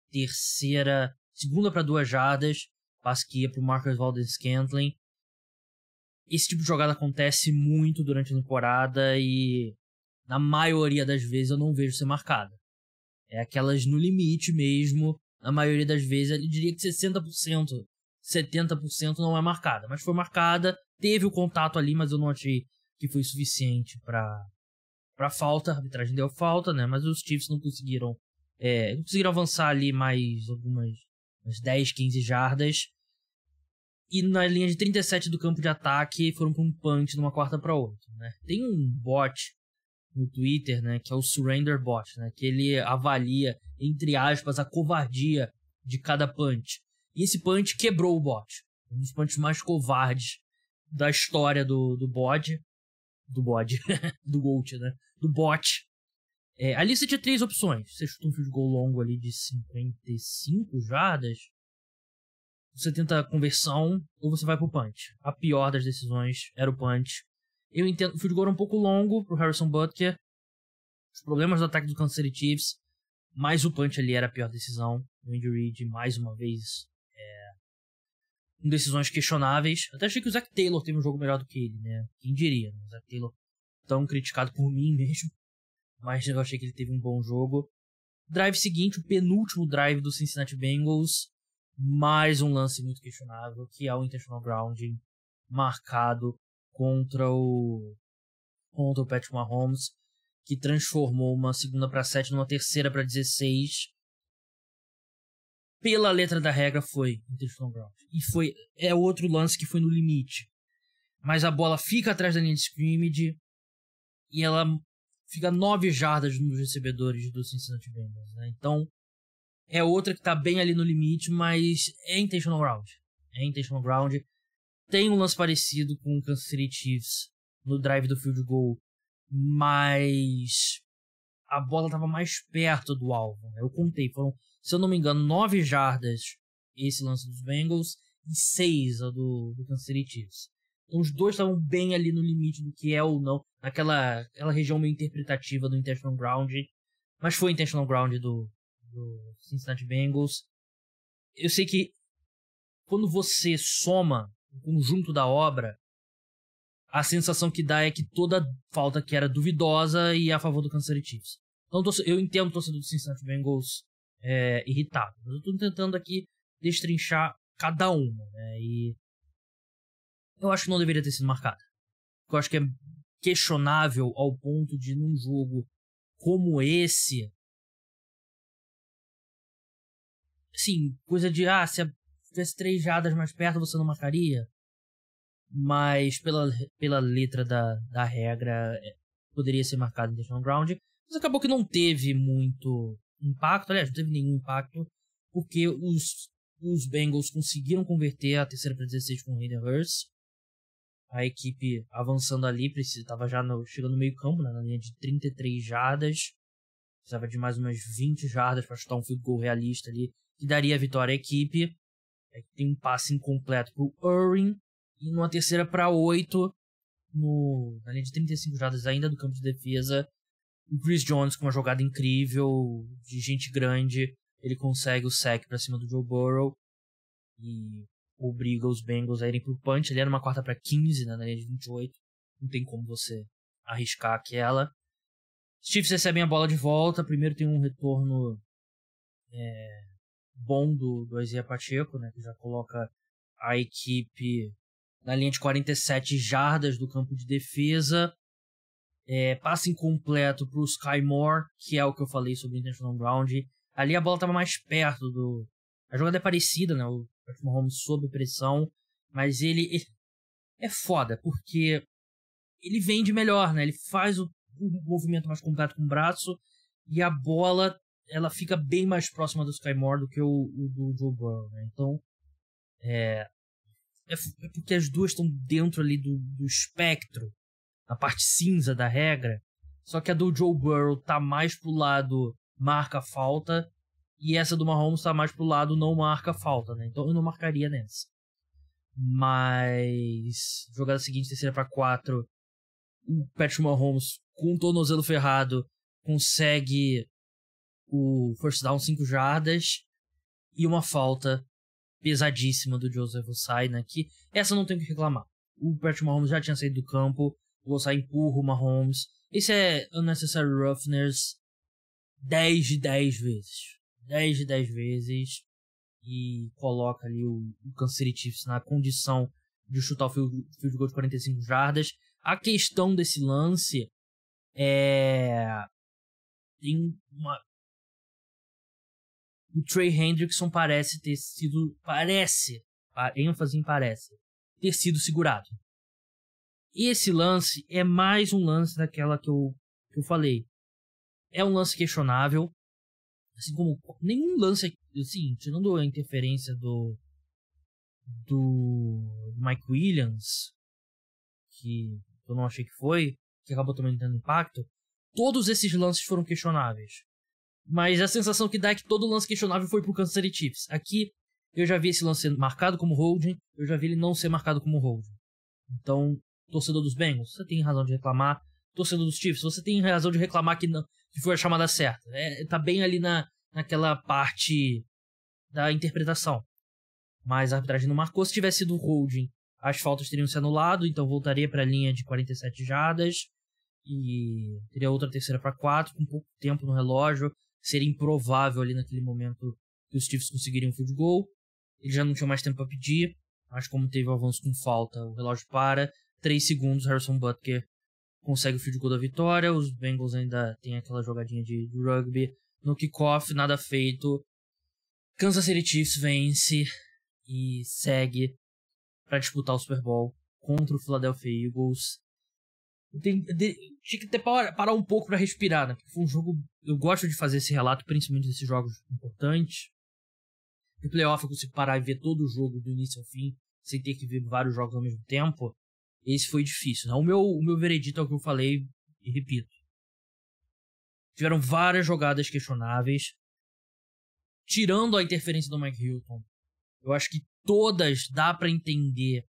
Speaker 1: segunda para 2 jardas, passe que ia para o Marcus Valdes-Scantling. Esse tipo de jogada acontece muito durante a temporada e na maioria das vezes eu não vejo ser marcada. É aquelas no limite mesmo. Na maioria das vezes, eu diria que 60%, 70% não é marcada. Mas foi marcada, teve o contato ali, mas eu não achei que foi suficiente para falta. A arbitragem deu falta, né? Mas os Chiefs não conseguiram avançar ali mais umas 10, 15 jardas. E na linha de 37 do campo de ataque, foram para um punch numa 4ª para 8, né? Tem um bot no Twitter, né, que é o Surrender Bot, né, que ele avalia, entre aspas, a covardia de cada punch. E esse punch quebrou o bot. Um dos punches mais covardes da história do bot. Do GOAT, né? Do bot. A lista tinha 3 opções. Você chuta um field goal longo ali de 55 jardas, você tenta conversão, ou você vai pro punch. A pior das decisões era o punch. Eu entendo, o field goal era um pouco longo pro Harrison Butker, os problemas do ataque do Kansas City Chiefs, mas o punch ali era a pior decisão. O Andy Reid, mais uma vez, com decisões questionáveis. Até achei que o Zach Taylor teve um jogo melhor do que ele, né? Quem diria, né? O Zach Taylor tão criticado por mim mesmo, mas eu achei que ele teve um bom jogo. Drive seguinte, o penúltimo drive do Cincinnati Bengals, mais um lance muito questionável, que é o intentional grounding marcado contra o Patrick Mahomes, que transformou uma 2ª para 7 numa 3ª para 16. Pela letra da regra foi intentional grounding. E é outro lance que foi no limite. Mas a bola fica atrás da linha de scrimmage e ela fica 9 jardas nos recebedores do Cincinnati Bengals, né? Então é outra que tá bem ali no limite, mas é intentional ground. Tem um lance parecido com o Kansas City Chiefs no drive do field goal, mas a bola estava mais perto do alvo. Eu contei, foram, se eu não me engano, 9 jardas esse lance dos Bengals e 6 do Kansas City Chiefs. Então os dois estavam bem ali no limite do que é ou não, naquela região meio interpretativa do intentional ground, mas foi intentional ground do Cincinnati Bengals. Eu sei que quando você soma o conjunto da obra, a sensação que dá é que toda falta que era duvidosa ia a favor do Kansas City Chiefs. Então eu entendo o torcedor do Cincinnati Bengals irritado. Mas eu estou tentando aqui destrinchar cada uma, né? E eu acho que não deveria ter sido marcada. Eu acho que é questionável ao ponto de, num jogo como esse, assim, coisa de, se tivesse 3 jardas mais perto, você não marcaria? mas pela letra da regra poderia ser marcado intentional ground, mas acabou que não teve muito impacto, aliás, não teve nenhum impacto, porque os Bengals conseguiram converter a terceira para 16 com o Hayden Hurst. A equipe avançando ali, estava já chegando no meio campo, né, na linha de 33 jardas. Precisava de mais umas 20 jardas para chutar um field goal realista ali, que daria a vitória à equipe. Aí tem um passe incompleto pro Irving. E numa terceira para 8, na linha de 35 jardas ainda do campo de defesa, o Chris Jones, com uma jogada incrível, de gente grande, ele consegue o sack para cima do Joe Burrow e obriga os Bengals a irem pro punch. Ele era uma 4ª para 15, né, na linha de 28. Não tem como você arriscar aquela. Os Chiefs recebem a bola de volta. Primeiro tem um retorno bom do Isaiah Pacheco, né, que já coloca a equipe na linha de 47 jardas do campo de defesa. Passe incompleto para o Sky Moore, que é o que eu falei sobre o intentional ground. Ali a bola estava mais perto a jogada é parecida, né? O Patrick Mahomes sob pressão, mas ele é foda, porque ele vende melhor, né? Ele faz o movimento mais completo com o braço e a bola ela fica bem mais próxima do Sky Moore do que o do Joe Burrow, né? Então é porque as duas estão dentro ali do espectro, na parte cinza da regra, só que a do Joe Burrow tá mais pro lado marca a falta e essa do Mahomes tá mais pro lado não marca a falta, né? Então eu não marcaria nessa. Mas jogada seguinte, terceira para 4, o Patrick Mahomes com o tornozelo ferrado consegue o first down 5 jardas e uma falta pesadíssima do Joseph Ossai, né? Que essa não tem o que reclamar. O Patrick Mahomes já tinha saído do campo, o Ossai empurra o Mahomes. Esse é unnecessary roughness 10 de 10 vezes. 10 de 10 vezes. E coloca ali o Kansas City Chiefs na condição de chutar o field goal de 45 jardas. A questão desse lance tem o Trey Hendrickson parece ter sido... ênfase em parece, ter sido segurado. Esse lance é mais um lance daquela que eu falei. É um lance questionável. Assim como nenhum lance, assim, tirando a interferência do Mike Williams, que eu não achei que foi, que acabou também tendo impacto, todos esses lances foram questionáveis. Mas a sensação que dá é que todo lance questionável foi pro Kansas City Chiefs. Aqui, eu já vi esse lance sendo marcado como holding, eu já vi ele não ser marcado como holding. Então, torcedor dos Bengals, você tem razão de reclamar. Torcedor dos Chiefs, você tem razão de reclamar que foi a chamada certa. Tá bem ali naquela parte da interpretação. Mas a arbitragem não marcou. Se tivesse sido holding, as faltas teriam se anulado, então voltaria para a linha de 47 jardas e teria outra terceira para 4 com pouco tempo no relógio. Seria improvável ali naquele momento que os Chiefs conseguiriam um field goal. Eles já não tinham mais tempo para pedir, mas como teve o avanço com falta, o relógio para. 3 segundos, Harrison Butker consegue o field goal da vitória. Os Bengals ainda tem aquela jogadinha de rugby no kickoff, nada feito. Kansas City Chiefs vence e segue para disputar o Super Bowl contra o Philadelphia Eagles. Tinha que parar um pouco para respirar, né? Porque foi um jogo... Eu gosto de fazer esse relato, principalmente desses jogos importantes. No playoff eu consigo parar e ver todo o jogo do início ao fim, sem ter que ver vários jogos ao mesmo tempo. Esse foi difícil, né? O meu veredito é o que eu falei e repito. Tiveram várias jogadas questionáveis. Tirando a interferência do Mike Hilton, eu acho que todas dá para entender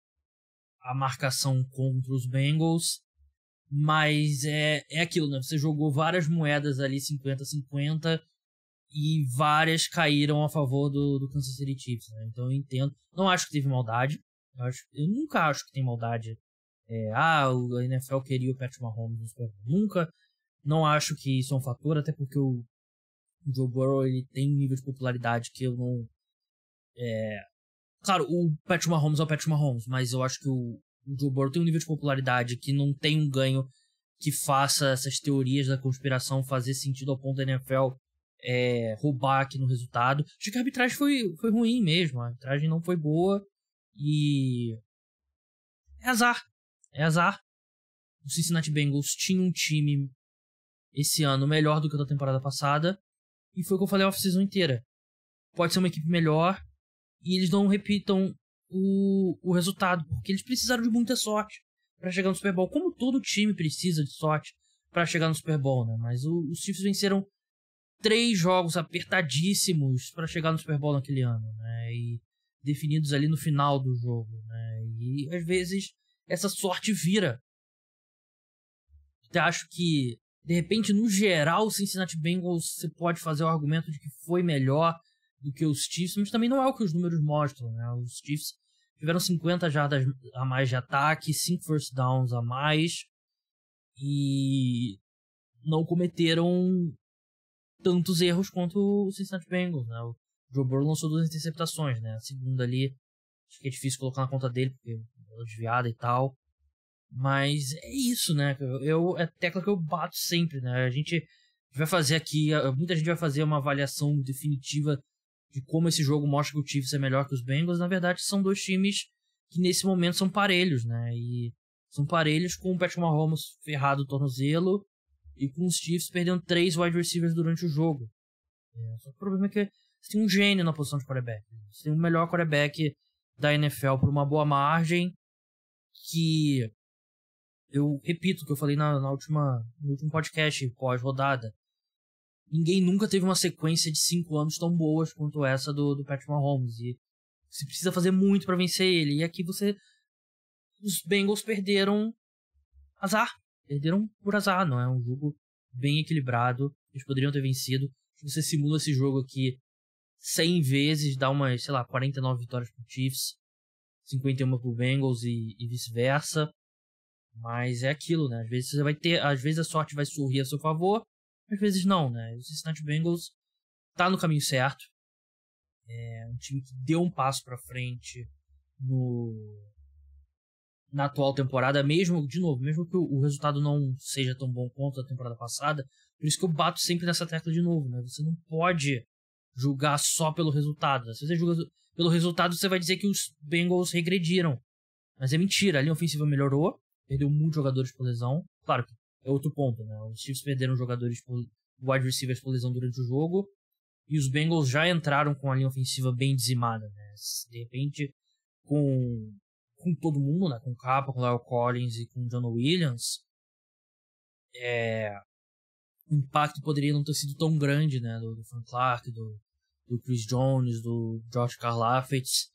Speaker 1: a marcação contra os Bengals. Mas é aquilo, né? Você jogou várias moedas ali 50-50 e várias caíram a favor do Kansas City Chiefs, né? Então eu entendo. Não acho que teve maldade. Eu nunca acho que tem maldade. O NFL queria o Patrick Mahomes. Nunca. Não acho que isso é um fator, até porque o Joe Burrow ele tem um nível de popularidade que eu não... Claro, o Patrick Mahomes é o Patrick Mahomes, mas eu acho que o Joe Burrow tem um nível de popularidade que não tem um ganho que faça essas teorias da conspiração fazer sentido ao ponto da NFL roubar aqui no resultado. Acho que a arbitragem foi ruim mesmo, a arbitragem não foi boa e É azar. É azar. O Cincinnati Bengals tinha um time esse ano melhor do que o da temporada passada. E foi o que eu falei a off-season inteira. Pode ser uma equipe melhor e eles não repitam o resultado, porque eles precisaram de muita sorte para chegar no Super Bowl. Como todo time precisa de sorte para chegar no Super Bowl, né? Mas os Chiefs venceram 3 jogos apertadíssimos para chegar no Super Bowl naquele ano, né? E definidos ali no final do jogo, né? E às vezes essa sorte vira. Eu acho que, de repente, no geral, o Cincinnati Bengals, você pode fazer o argumento de que foi melhor do que os Chiefs, mas também não é o que os números mostram, né? Os Chiefs tiveram 50 jardas a mais de ataque, 5 first downs a mais e não cometeram tantos erros quanto o Cincinnati Bengals, né? O Joe Burrow lançou 2 interceptações, né? A segunda ali, acho que é difícil colocar na conta dele, porque é desviada e tal. Mas é isso, né? É a tecla que eu bato sempre, né? A gente vai fazer aqui, muita gente vai fazer uma avaliação definitiva de como esse jogo mostra que o Chiefs é melhor que os Bengals. Na verdade, são 2 times que nesse momento são parelhos, né? E são parelhos com o Patrick Mahomes ferrado o tornozelo e com os Chiefs perdendo 3 wide receivers durante o jogo. Só que o problema é que você tem um gênio na posição de quarterback. Você tem o melhor quarterback da NFL por uma boa margem, que eu repito o que eu falei no último podcast pós-rodada. Ninguém nunca teve uma sequência de 5 anos tão boas quanto essa do Patrick Mahomes. E você precisa fazer muito para vencer ele. E aqui os Bengals perderam azar. Perderam por azar, não é um jogo bem equilibrado. Eles poderiam ter vencido. Se você simula esse jogo aqui 100 vezes, dá umas, 49 vitórias pro Chiefs, 51 pro Bengals e vice-versa. Mas é aquilo, né? Às vezes a sorte vai sorrir a seu favor, às vezes não, né? O Cincinnati Bengals tá no caminho certo. É um time que deu um passo pra frente na atual temporada, mesmo que o resultado não seja tão bom quanto a temporada passada. Por isso que eu bato sempre nessa tecla de novo, né? Você não pode julgar só pelo resultado. Se você julga pelo resultado, você vai dizer que os Bengals regrediram. Mas é mentira, a linha ofensiva melhorou, perdeu muitos jogadores por lesão. Claro que é outro ponto, né? Os Chiefs perderam wide receivers por lesão durante o jogo, e os Bengals já entraram com a linha ofensiva bem dizimada, né? De repente, com todo mundo, né? Com Capa, com Lyle Collins e com John Williams, o impacto poderia não ter sido tão grande, né? Do Frank Clark, do Chris Jones, do Josh Karlaftis.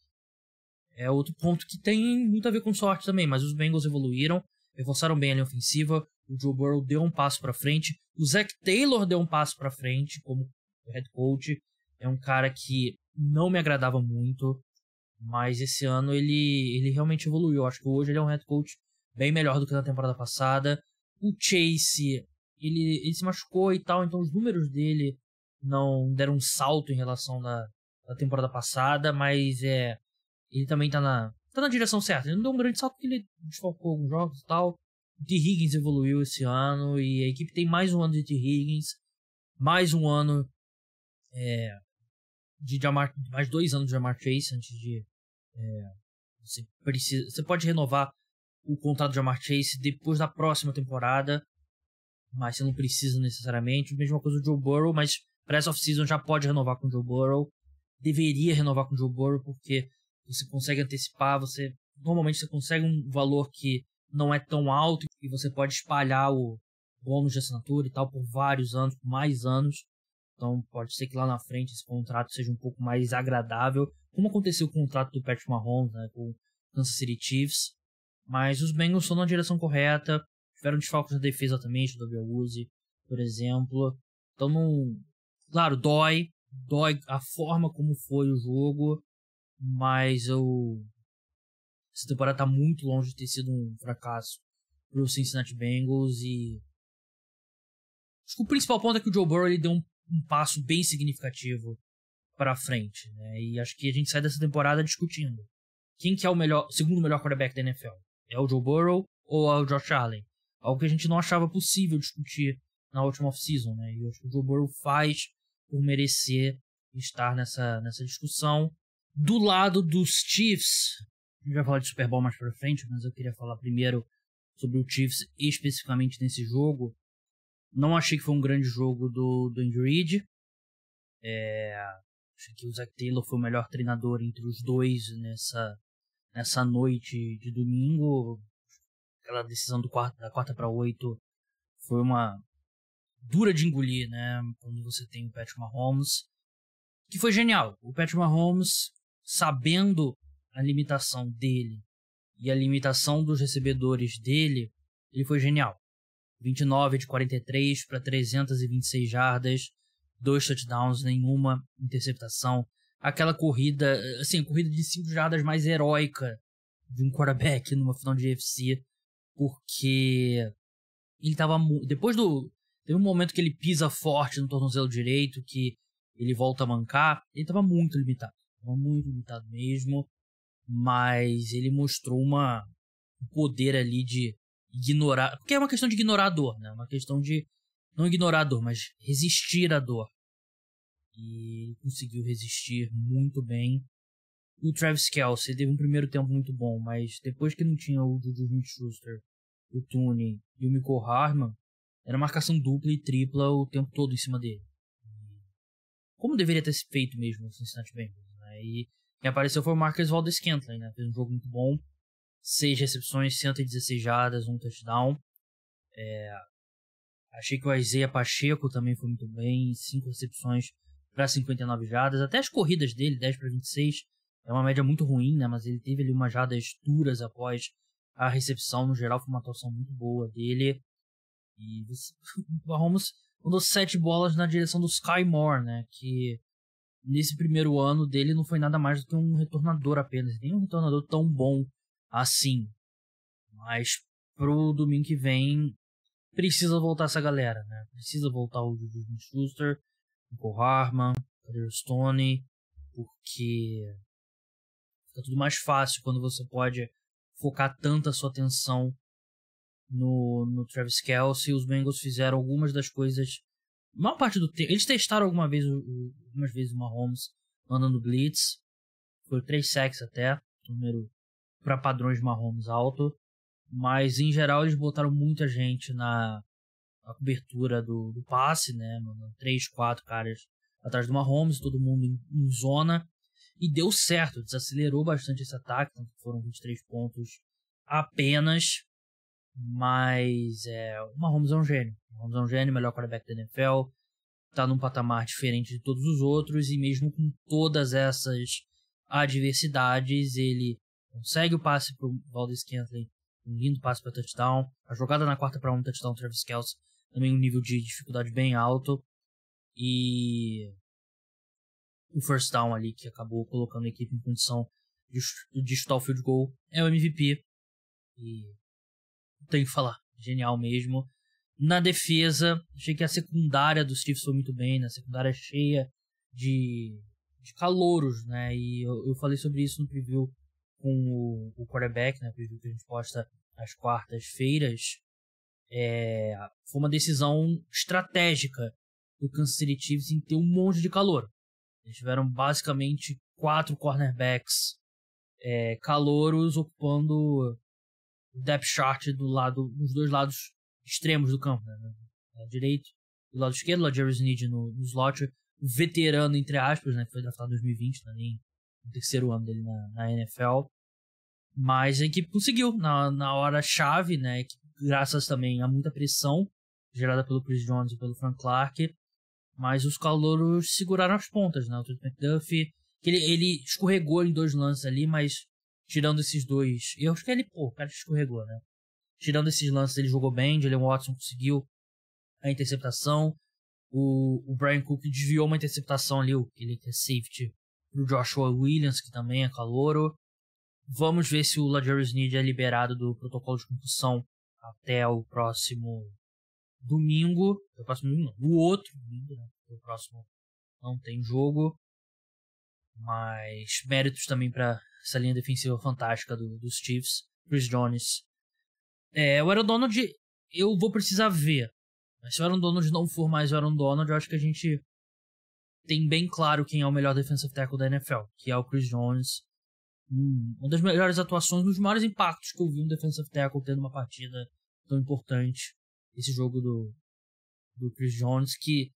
Speaker 1: É outro ponto que tem muito a ver com sorte também, mas os Bengals evoluíram, reforçaram bem a linha ofensiva, o Joe Burrow deu um passo para frente, o Zach Taylor deu um passo para frente como head coach. É um cara que não me agradava muito, mas esse ano ele realmente evoluiu. Acho que hoje ele é um head coach bem melhor do que na temporada passada. O Chase, ele se machucou e tal, então os números dele não deram um salto em relação da temporada passada, mas ele também tá na direção certa. Ele não deu um grande salto porque ele desfalcou alguns jogos e tal. O T. Higgins evoluiu esse ano e a equipe tem mais um ano de T. Higgins, mais um ano mais 2 anos de Ja'Marr Chase antes de você pode renovar o contrato de Ja'Marr Chase depois da próxima temporada, mas você não precisa necessariamente. Mesma coisa do Joe Burrow, mas para essa off-season já pode renovar com o Joe Burrow. Deveria renovar com o Joe Burrow porque você consegue antecipar, normalmente você consegue um valor que não é tão alto e você pode espalhar o bônus de assinatura e tal por vários anos, por mais anos. Então pode ser que lá na frente esse contrato seja um pouco mais agradável, como aconteceu com o contrato do Patrick Mahomes, né, com o Kansas City Chiefs. Mas os Bengals estão na direção correta, tiveram desfalques na defesa também, o W. Uzi, por exemplo. Então claro, dói a forma como foi o jogo, mas essa temporada tá muito longe de ter sido um fracasso pro Cincinnati Bengals. E acho que o principal ponto é que o Joe Burrow ele deu um passo bem significativo para frente, né? E acho que a gente sai dessa temporada discutindo quem que é o segundo melhor quarterback da NFL. É o Joe Burrow ou é o Josh Allen? Algo que a gente não achava possível discutir na última off-season, né? E acho que o Joe Burrow faz por merecer estar nessa discussão. Do lado dos Chiefs, A gente vai falar de Super Bowl mais pra frente, mas eu queria falar primeiro sobre o Chiefs, especificamente nesse jogo. Não achei que foi um grande jogo do Andy Reid. Achei que o Zac Taylor foi o melhor treinador entre os dois nessa noite de domingo. Aquela decisão da quarta para 8 foi uma dura de engolir, né? Quando você tem o Patrick Mahomes, que foi genial. O Patrick Mahomes, sabendo a limitação dele e a limitação dos recebedores dele, ele foi genial. 29 de 43 para 326 jardas, 2 touchdowns, nenhuma interceptação. Aquela corrida, assim, a corrida de 5 jardas mais heróica de um quarterback numa final de UFC, porque ele tava teve um momento que ele pisa forte no tornozelo direito, que ele volta a mancar, ele tava muito limitado mesmo, mas ele mostrou um poder ali de ignorar, porque é uma questão de ignorar a dor, né? Uma questão de não ignorar a dor, mas resistir à dor. E ele conseguiu resistir muito bem. O Travis Kelce teve um primeiro tempo muito bom, mas depois que não tinha o Juju Smith-Schuster, o Toney e o Mecole Hardman, era marcação dupla e tripla o tempo todo em cima dele. Como deveria ter se feito mesmo no Cincinnati Bengals, né? E quem apareceu foi o Marquez Valdes-Scantling, né? Fez um jogo muito bom. 6 recepções, 116 jardas, 1 touchdown. Achei que o Isaiah Pacheco também foi muito bem. 5 recepções para 59 jardas. Até as corridas dele, 10 para 26, é uma média muito ruim, né? Mas ele teve ali umas jardas duras após a recepção. No geral, foi uma atuação muito boa dele. E o Mahomes mandou 7 bolas na direção do Sky Moore, né? Que nesse primeiro ano dele não foi nada mais do que um retornador apenas. Nem um retornador tão bom assim. Mas pro domingo que vem precisa voltar essa galera, né? Precisa voltar o Juju Smith-Schuster, o Mecole Hardman, o Kadarius Toney, porque fica tudo mais fácil quando você pode focar tanta sua atenção no Travis Kelce. Os Bengals fizeram algumas das coisas, a maior parte do tempo. Eles testaram algumas vezes o Mahomes mandando blitz. Foi 3 sacks até, número para padrões de Mahomes alto. Mas em geral eles botaram muita gente na cobertura do passe, né? 3, 4 caras atrás do Mahomes, todo mundo em zona. E deu certo, desacelerou bastante esse ataque, então foram 23 pontos apenas. Mas o Mahomes é um gênio. O Mahomes é um gênio, melhor quarterback da NFL. Tá num patamar diferente de todos os outros. E mesmo com todas essas adversidades, ele consegue o passe pro Valdes-Scantling, um lindo passe para touchdown. A jogada na quarta para 1, touchdown Travis Kelce, também um nível de dificuldade bem alto. E o first down ali, que acabou colocando a equipe em condição de chutar o field goal, é o MVP. E tenho que falar, genial mesmo. Na defesa, achei que a secundária dos Chiefs foi muito bem, né? A secundária cheia de calouros, né? E eu falei sobre isso no preview com o quarterback, né? Preview que a gente posta às quartas-feiras. Foi uma decisão estratégica do Kansas City Chiefs em ter um monte de calor. Eles tiveram basicamente 4 cornerbacks calouros ocupando o depth chart nos dois lados extremos do campo, né? Do lado direito e do lado esquerdo, o L'Jarius Sneed no slot, o veterano, entre aspas, né? Que foi draftado em 2020, né? Nem no terceiro ano dele na NFL. Mas a equipe conseguiu na hora-chave, né? Que, graças também a muita pressão gerada pelo Chris Jones e pelo Frank Clark. Mas os calouros seguraram as pontas, né? O Trent McDuffie, que ele escorregou em 2 lances ali, mas tirando esses 2 erros, que o cara escorregou, né? Tirando esses lances, ele jogou bem. Jalen Watson conseguiu a interceptação. O Brian Cook desviou uma interceptação ali, ele que é safety, pro Joshua Williams, que também é calouro. Vamos ver se o L'Jarius Sneed é liberado do protocolo de concussão até o próximo domingo. O próximo domingo não, o outro domingo, né? O próximo não tem jogo. Mas méritos também para essa linha defensiva fantástica dos Chiefs. Chris Jones. O Aaron Donald, eu vou precisar ver. Mas se o Aaron Donald não for mais o Aaron Donald, eu acho que a gente tem bem claro quem é o melhor defensive tackle da NFL, que é o Chris Jones. uma das melhores atuações, um dos maiores impactos que eu vi um defensive tackle tendo uma partida tão importante. Esse jogo do Chris Jones, que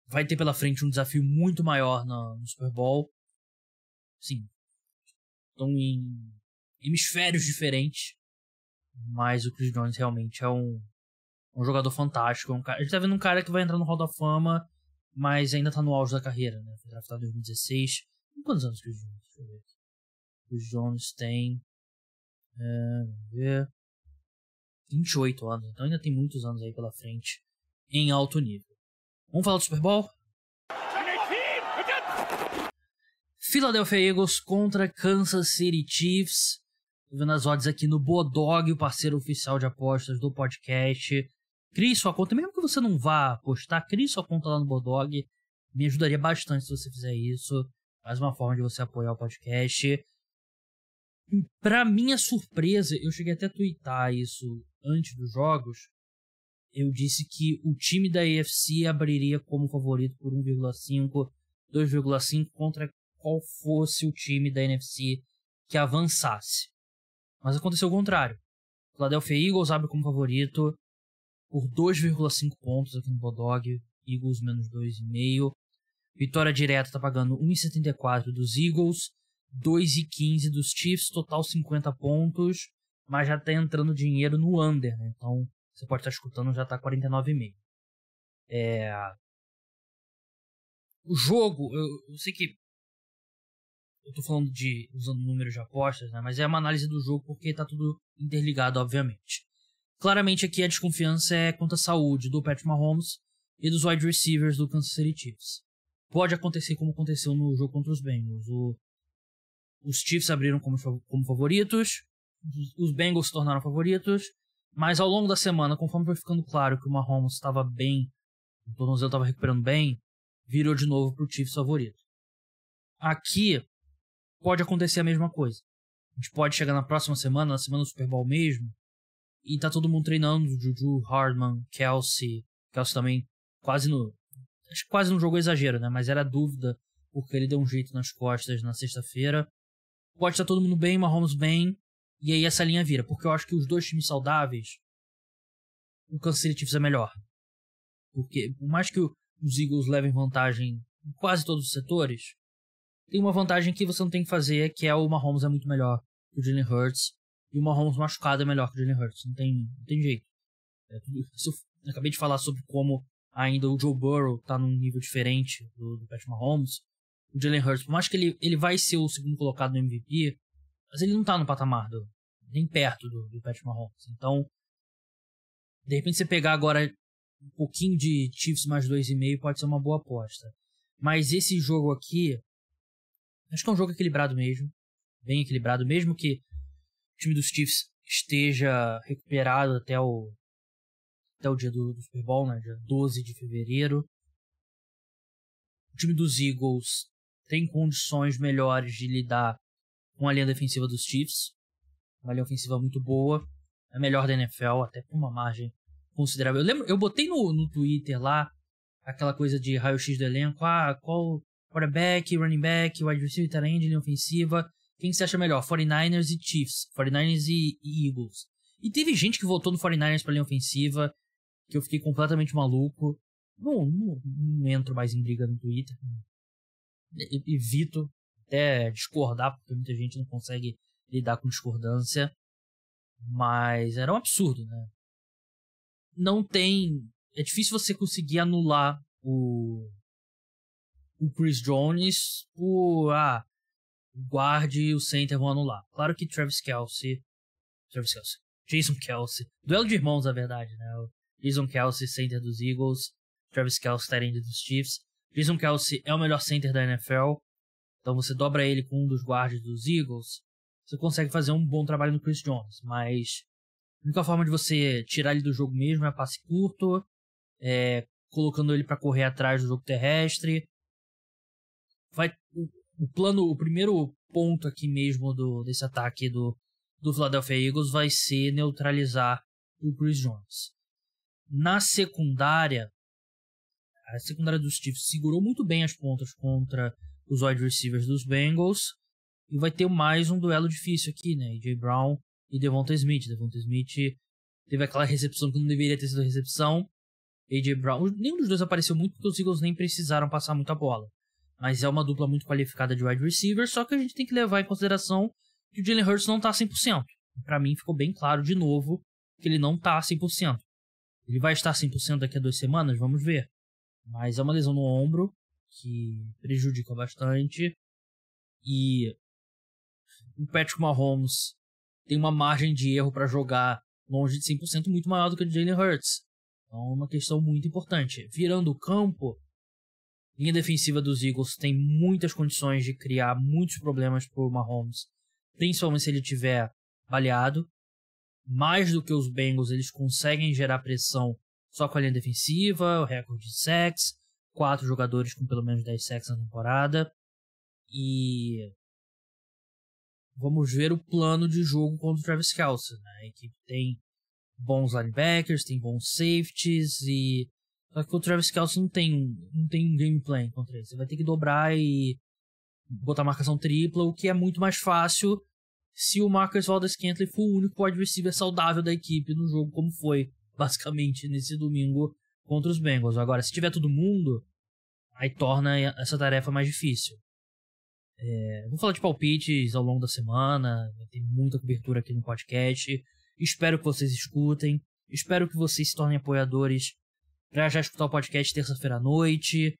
Speaker 1: vai ter pela frente um desafio muito maior no Super Bowl. Sim, estão em hemisférios diferentes, mas o Chris Jones realmente é um jogador fantástico. A gente tá vendo um cara que vai entrar no Hall da Fama, mas ainda tá no auge da carreira, né? Foi draftado em 2016. Quantos anos Chris Jones? Deixa eu ver aqui. Chris Jones tem... vamos ver... 28 anos, então ainda tem muitos anos aí pela frente em alto nível. Vamos falar do Super Bowl? Philadelphia Eagles contra Kansas City Chiefs. Tô vendo as odds aqui no Bodog, o parceiro oficial de apostas do podcast. Crie sua conta, mesmo que você não vá apostar, crie sua conta lá no Bodog. Me ajudaria bastante se você fizer isso. Mais uma forma de você apoiar o podcast. Pra minha surpresa, eu cheguei até a twittar isso antes dos jogos. Eu disse que o time da AFC abriria como favorito por 1,5, 2,5 contra qual fosse o time da NFC que avançasse. Mas aconteceu o contrário. O Philadelphia Eagles abre como favorito por 2,5 pontos aqui no Bodog. Eagles menos 2,5. Vitória direta tá pagando 1,74 dos Eagles, 2,15 dos Chiefs, total 50 pontos, mas já tá entrando dinheiro no under, né? Então, você pode estar escutando, já tá 49,5. O jogo, eu sei que eu tô falando usando números de apostas, né? Mas é uma análise do jogo porque tá tudo interligado, obviamente. Claramente aqui a desconfiança é quanto à saúde do Patrick Mahomes e dos wide receivers do Kansas City Chiefs. Pode acontecer como aconteceu no jogo contra os Bengals. Os Chiefs abriram como favoritos, os Bengals se tornaram favoritos, mas ao longo da semana, conforme foi ficando claro que o Mahomes estava bem, o tornozelo estava recuperando bem, virou de novo para o Chiefs favorito. Aqui pode acontecer a mesma coisa. A gente pode chegar na próxima semana, na semana do Super Bowl mesmo, e tá todo mundo treinando, Juju, Hardman, Kelce também acho que quase não jogou exagero, né? Mas era dúvida, porque ele deu um jeito nas costas na sexta-feira. Pode estar todo mundo bem, Mahomes bem, e aí essa linha vira. Porque eu acho que os dois times saudáveis, o Kansas City Chiefs é melhor. Porque por mais que os Eagles levem vantagem em quase todos os setores, tem uma vantagem que você não tem que fazer, que é o Mahomes é muito melhor que o Jalen Hurts, e o Mahomes machucado é melhor que o Jalen Hurts. Não tem jeito. Eu acabei de falar sobre como ainda o Joe Burrow tá num nível diferente do Patrick Mahomes. O Jalen Hurts, por mais que ele vai ser o segundo colocado no MVP, mas ele não tá no patamar nem perto do Patrick Mahomes. Então, de repente você pegar agora um pouquinho de Chiefs mais 2,5 pode ser uma boa aposta. Mas esse jogo aqui, acho que é um jogo equilibrado mesmo. Bem equilibrado, mesmo que o time dos Chiefs esteja recuperado até o dia do Super Bowl, né? Dia 12 de fevereiro. O time dos Eagles tem condições melhores de lidar com a linha defensiva dos Chiefs. Uma linha ofensiva muito boa. É a melhor da NFL, até por uma margem considerável. Eu botei no Twitter lá aquela coisa de raio-x do elenco. Qual quarterback, running back, wide receiver, tight end, linha ofensiva. Quem você acha melhor? 49ers e Chiefs. 49ers e Eagles. E teve gente que votou no 49ers pra linha ofensiva, que eu fiquei completamente maluco. Não entro mais em briga no Twitter. Evito até discordar, porque muita gente não consegue lidar com discordância. Mas era um absurdo, né? É difícil você conseguir anular o Chris Jones por... o guard e o center vão anular. Claro que Jason Kelce. Duelo de irmãos, na verdade, né? O Jason Kelce, center dos Eagles. Travis Kelce, tight end dos Chiefs. Jason Kelce é o melhor center da NFL. Então você dobra ele com um dos guards dos Eagles. Você consegue fazer um bom trabalho no Chris Jones. Mas a única forma de você tirar ele do jogo mesmo é passe curto. Colocando ele para correr atrás do jogo terrestre. O primeiro ponto aqui mesmo desse ataque do Philadelphia Eagles vai ser neutralizar o Chris Jones. Na secundária, a secundária dos Chiefs segurou muito bem as pontas contra os wide receivers dos Bengals, E vai ter mais um duelo difícil aqui, né? A.J. Brown e Devonta Smith. Devonta Smith teve aquela recepção que não deveria ter sido recepção. A.J. Brown, nenhum dos dois apareceu muito porque os Eagles nem precisaram passar muita bola. Mas é uma dupla muito qualificada de wide receiver, só que a gente tem que levar em consideração que o Jalen Hurts não tá 100%. Pra mim ficou bem claro de novo que ele não tá 100%. Ele vai estar 100% daqui a 2 semanas? Vamos ver. Mas é uma lesão no ombro que prejudica bastante. E o Patrick Mahomes tem uma margem de erro para jogar longe de 100% muito maior do que o Jalen Hurts. Então é uma questão muito importante. Virando o campo, a linha defensiva dos Eagles tem muitas condições de criar muitos problemas para o Mahomes, principalmente se ele estiver baleado. Mais do que os Bengals, eles conseguem gerar pressão só com a linha defensiva, o recorde de sacks, 4 jogadores com pelo menos 10 sacks na temporada. E vamos ver o plano de jogo contra o Travis Kelce, né? A equipe tem bons linebackers, tem bons safeties, e só que o Travis Kelce não tem um game plan contra ele. Você vai ter que dobrar e botar marcação tripla, o que é muito mais fácil se o Marcus Valdes-Scantling for o único wide receiver saudável da equipe no jogo, como foi basicamente nesse domingo contra os Bengals. Agora, se tiver todo mundo, aí torna essa tarefa mais difícil. Vou falar de palpites ao longo da semana, vai ter muita cobertura aqui no podcast. Espero que vocês escutem, espero que vocês se tornem apoiadores para já escutar o podcast terça-feira à noite.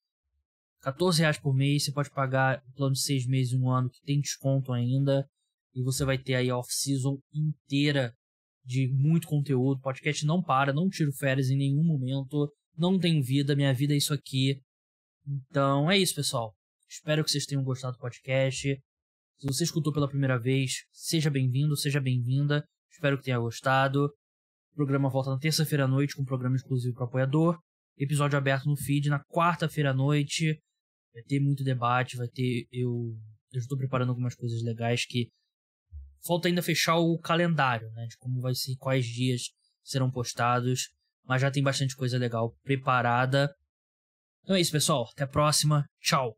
Speaker 1: R$14 por mês, você pode pagar o plano de 6 meses e 1 ano, que tem desconto ainda. E você vai ter aí a off-season inteira de muito conteúdo. O podcast não para, não tiro férias em nenhum momento. Não tenho vida, minha vida é isso aqui. Então é isso, pessoal. Espero que vocês tenham gostado do podcast. Se você escutou pela primeira vez, seja bem-vindo, seja bem-vinda. Espero que tenha gostado. O programa volta na terça-feira à noite com um programa exclusivo para apoiador. Episódio aberto no feed na quarta-feira à noite. Vai ter muito debate, vai ter... Eu estou preparando algumas coisas legais que... Falta ainda fechar o calendário, né? De como vai ser, quais dias serão postados. Mas já tem bastante coisa legal preparada. Então é isso, pessoal. Até a próxima. Tchau.